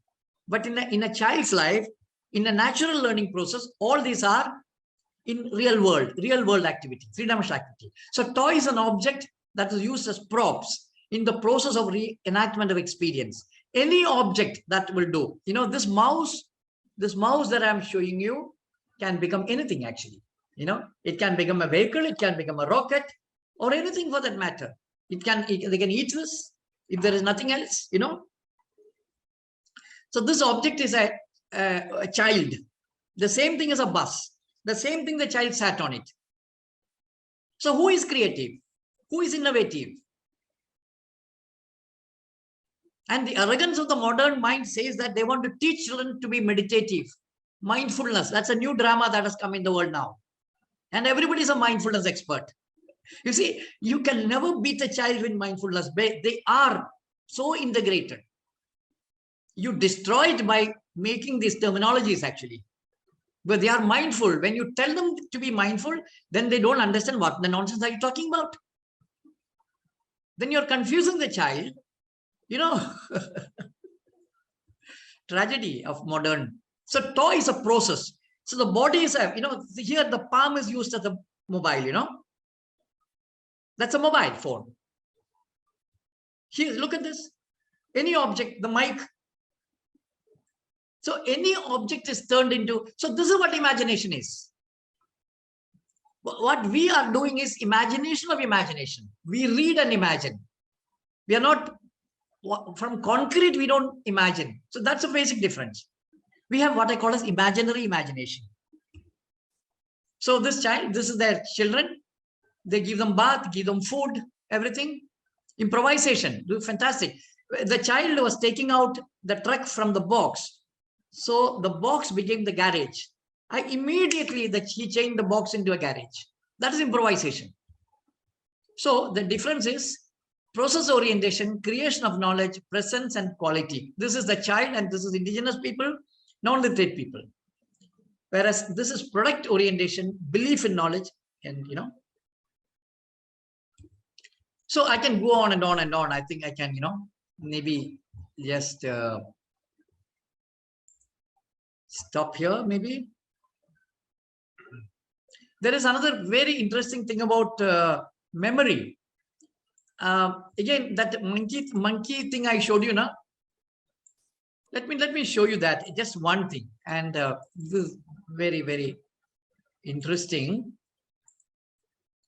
But in a child's life, in a natural learning process, all these are in real world activity, three-dimensional activity. So toy is an object that is used as props in the process of reenactment of experience. Any object that will do, this mouse that I'm showing you can become anything actually. It can become a vehicle, it can become a rocket, or anything for that matter. They can eat this if there is nothing else, So this object is a child. The same thing as a bus. The same thing the child sat on it. So who is creative? Who is innovative? And the arrogance of the modern mind says that they want to teach children to be meditative, mindfulness. That's a new drama that has come in the world now. And everybody is a mindfulness expert. You see, you can never beat a child with mindfulness. They are so integrated. You destroy it by making these terminologies actually. But they are mindful. When you tell them to be mindful, then they don't understand what the nonsense are you talking about. Then you're confusing the child. You know, tragedy of modern. So toy is a process. So the body is, you know, here the palm is used as a mobile, you know. That's a mobile phone. Here, look at this. Any object, the mic. So any object is turned into, so this is what imagination is. What we are doing is imagination of imagination. We read and imagine. We are not, from concrete, we don't imagine. So that's a basic difference. We have what I call as imaginary imagination. So this child, this is their children. They give them bath, give them food, everything. Improvisation, do fantastic. The child was taking out the truck from the box. So the box became the garage. I immediately he changed the box into a garage. That is improvisation. So the difference is process orientation, creation of knowledge, presence and quality. This is the child and this is indigenous people, non-literate people. Whereas this is product orientation, belief in knowledge, and you know. So I can go on and on and on. I think I can, you know, maybe just stop here, maybe. There is another very interesting thing about memory. Again, that monkey thing I showed you now. Let me show you that. Just one thing. And this is very, very interesting.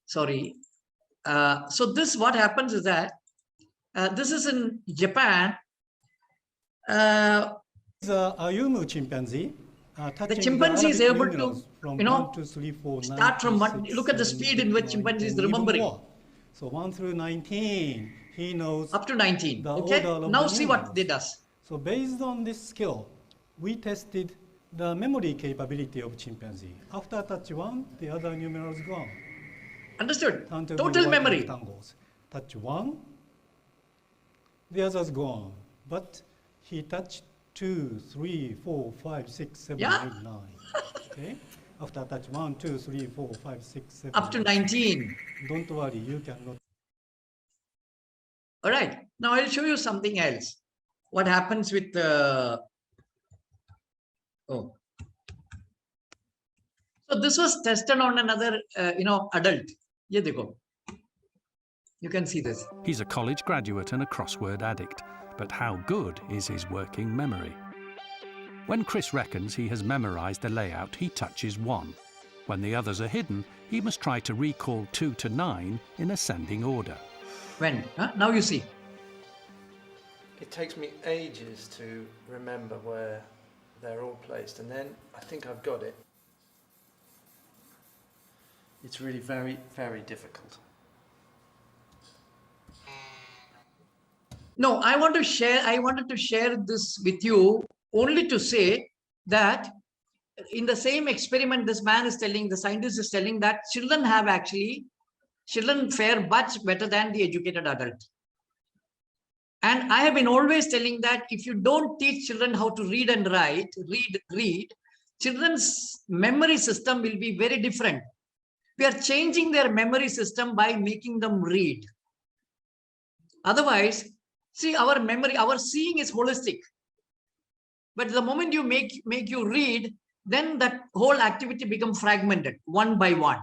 Sorry. So this, what happens is that this is in Japan. The Ayumu chimpanzee. The chimpanzee is able to, you know, start from one. Look at the speed in which chimpanzee is remembering. So 1 through 19, he knows up to 19. Okay. Now see what they does. So based on this skill, we tested the memory capability of chimpanzee. After touch 1, the other numerals gone. Understood. Total memory. Touch 1, the others gone. But he touched 2, 3, 4, 5, 6, 7, yeah. 8, 9. Okay. After touch 1, 2, 3, 4, 5, 6, 7. Up to 19. Don't worry, you cannot. All right. Now I'll show you something else. What happens with So this was tested on another, you know, adult. Ye dekho. You can see this. He's a college graduate and a crossword addict, but how good is his working memory? When Chris reckons he has memorized a layout, he touches 1. When the others are hidden, he must try to recall 2 to 9 in ascending order. When? Now you see. It takes me ages to remember where they're all placed, and then I think I've got it. It's really very, very difficult. No, I wanted to share this with you only to say that in the same experiment, this man is telling, the scientist is telling that children fare much better than the educated adult. And I have been always telling that if you don't teach children how to read and write, read, children's memory system will be very different. We are changing their memory system by making them read. Otherwise, see, our memory, our seeing is holistic. But the moment you make you read, then that whole activity becomes fragmented, one by one.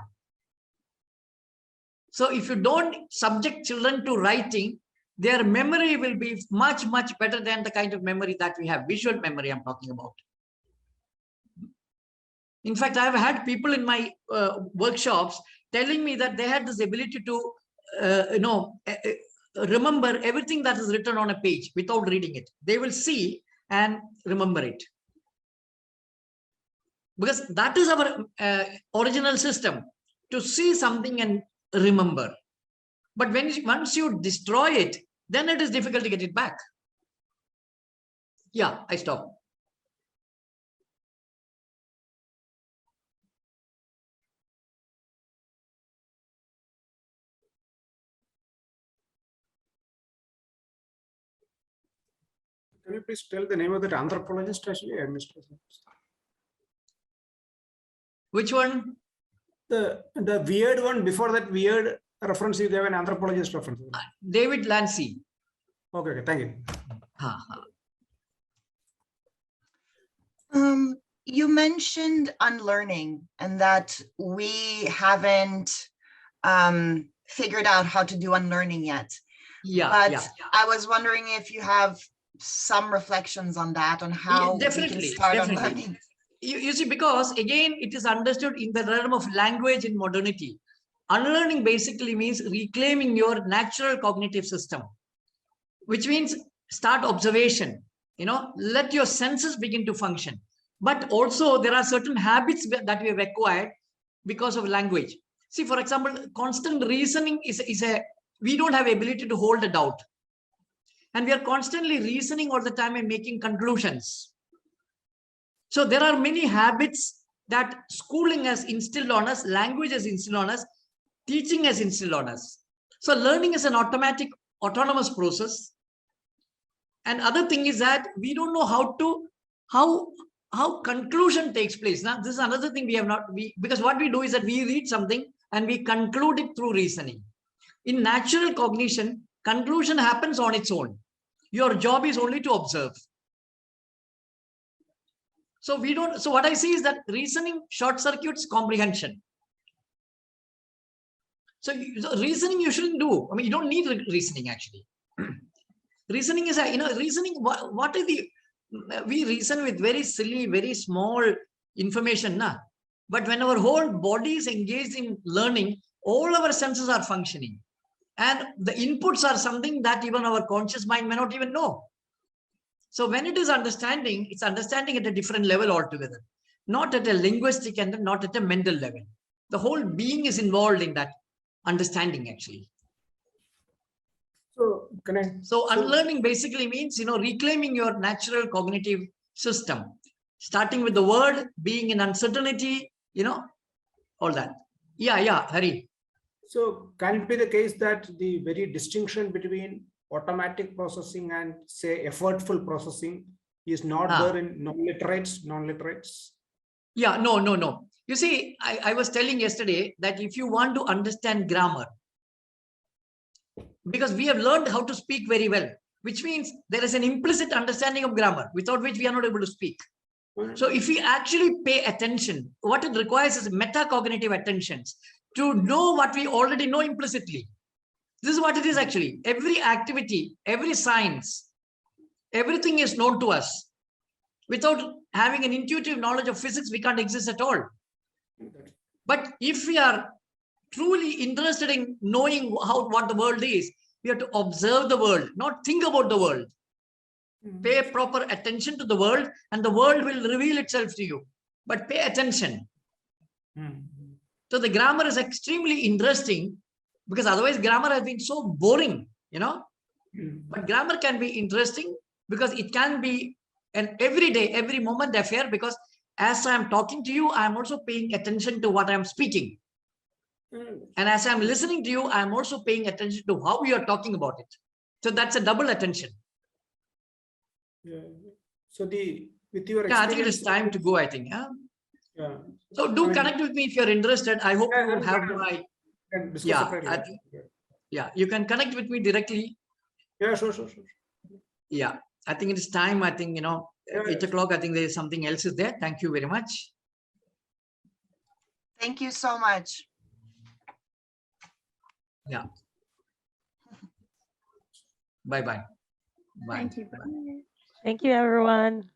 So if you don't subject children to writing, their memory will be much, much better than the kind of memory that we have, visual memory I'm talking about. In fact, I've had people in my workshops telling me that they had this ability to, remember everything that is written on a page without reading it. They will see and remember it. Because that is our original system, to see something and remember. But once you destroy it, then it is difficult to get it back. Yeah, I stop. Can you please tell the name of that anthropologist? Actually, I missed it. Which one? The weird one before that weird reference, you have an anthropologist reference. David Lancy. Okay, okay, thank you. You mentioned unlearning and that we haven't figured out how to do unlearning yet. Yeah, But yeah. I was wondering if you have some reflections on that, on how we can start unlearning. You see, because again, it is understood in the realm of language in modernity. Unlearning basically means reclaiming your natural cognitive system, which means start observation, let your senses begin to function. But also there are certain habits that we have acquired because of language. See, for example, constant reasoning we don't have ability to hold a doubt. And we are constantly reasoning all the time and making conclusions. So there are many habits that schooling has instilled on us, language has instilled on us, teaching has instilled on us. So learning is an autonomous process. And other thing is that we don't know how conclusion takes place. Now, this is another thing because what we do is that we read something and we conclude it through reasoning. In natural cognition, conclusion happens on its own. Your job is only to observe. So what I see is that reasoning short circuits comprehension. So reasoning you shouldn't do. I mean, you don't need reasoning actually. Reasoning is reasoning. What is we reason with very silly, very small information, but when our whole body is engaged in learning, all our senses are functioning, and the inputs are something that even our conscious mind may not even know. So when it is understanding, it's understanding at a different level altogether, not at a linguistic and not at a mental level. The whole being is involved in that understanding actually. So unlearning basically means, reclaiming your natural cognitive system, starting with the word, being in uncertainty, all that. Yeah, Hari. So can it be the case that the very distinction between automatic processing and say effortful processing is not there in non-literates? Yeah, no. You see, I was telling yesterday that if you want to understand grammar, because we have learned how to speak very well, which means there is an implicit understanding of grammar without which we are not able to speak. So if we actually pay attention, what it requires is metacognitive attentions to know what we already know implicitly. This is what it is actually. Every activity, every science, everything is known to us. Without having an intuitive knowledge of physics, we can't exist at all. But if we are truly interested in knowing what the world is, we have to observe the world, not think about the world. Pay proper attention to the world and the world will reveal itself to you. But pay attention. So the grammar is extremely interesting because otherwise grammar has been so boring, But grammar can be interesting because it can be an everyday, every moment affair, because as I'm talking to you, I'm also paying attention to what I'm speaking. And as I'm listening to you, I'm also paying attention to how we are talking about it. So that's a double attention. Yeah. So with your experience, I think it's time to go, I think. Yeah. So connect with me if you're interested. I hope you have my... Yeah, you can connect with me directly. Yeah, sure. Yeah, I think it is time. I think, 8 o'clock, I think there is something else is there. Thank you very much. Thank you so much. Yeah. Bye. Thank you, everyone.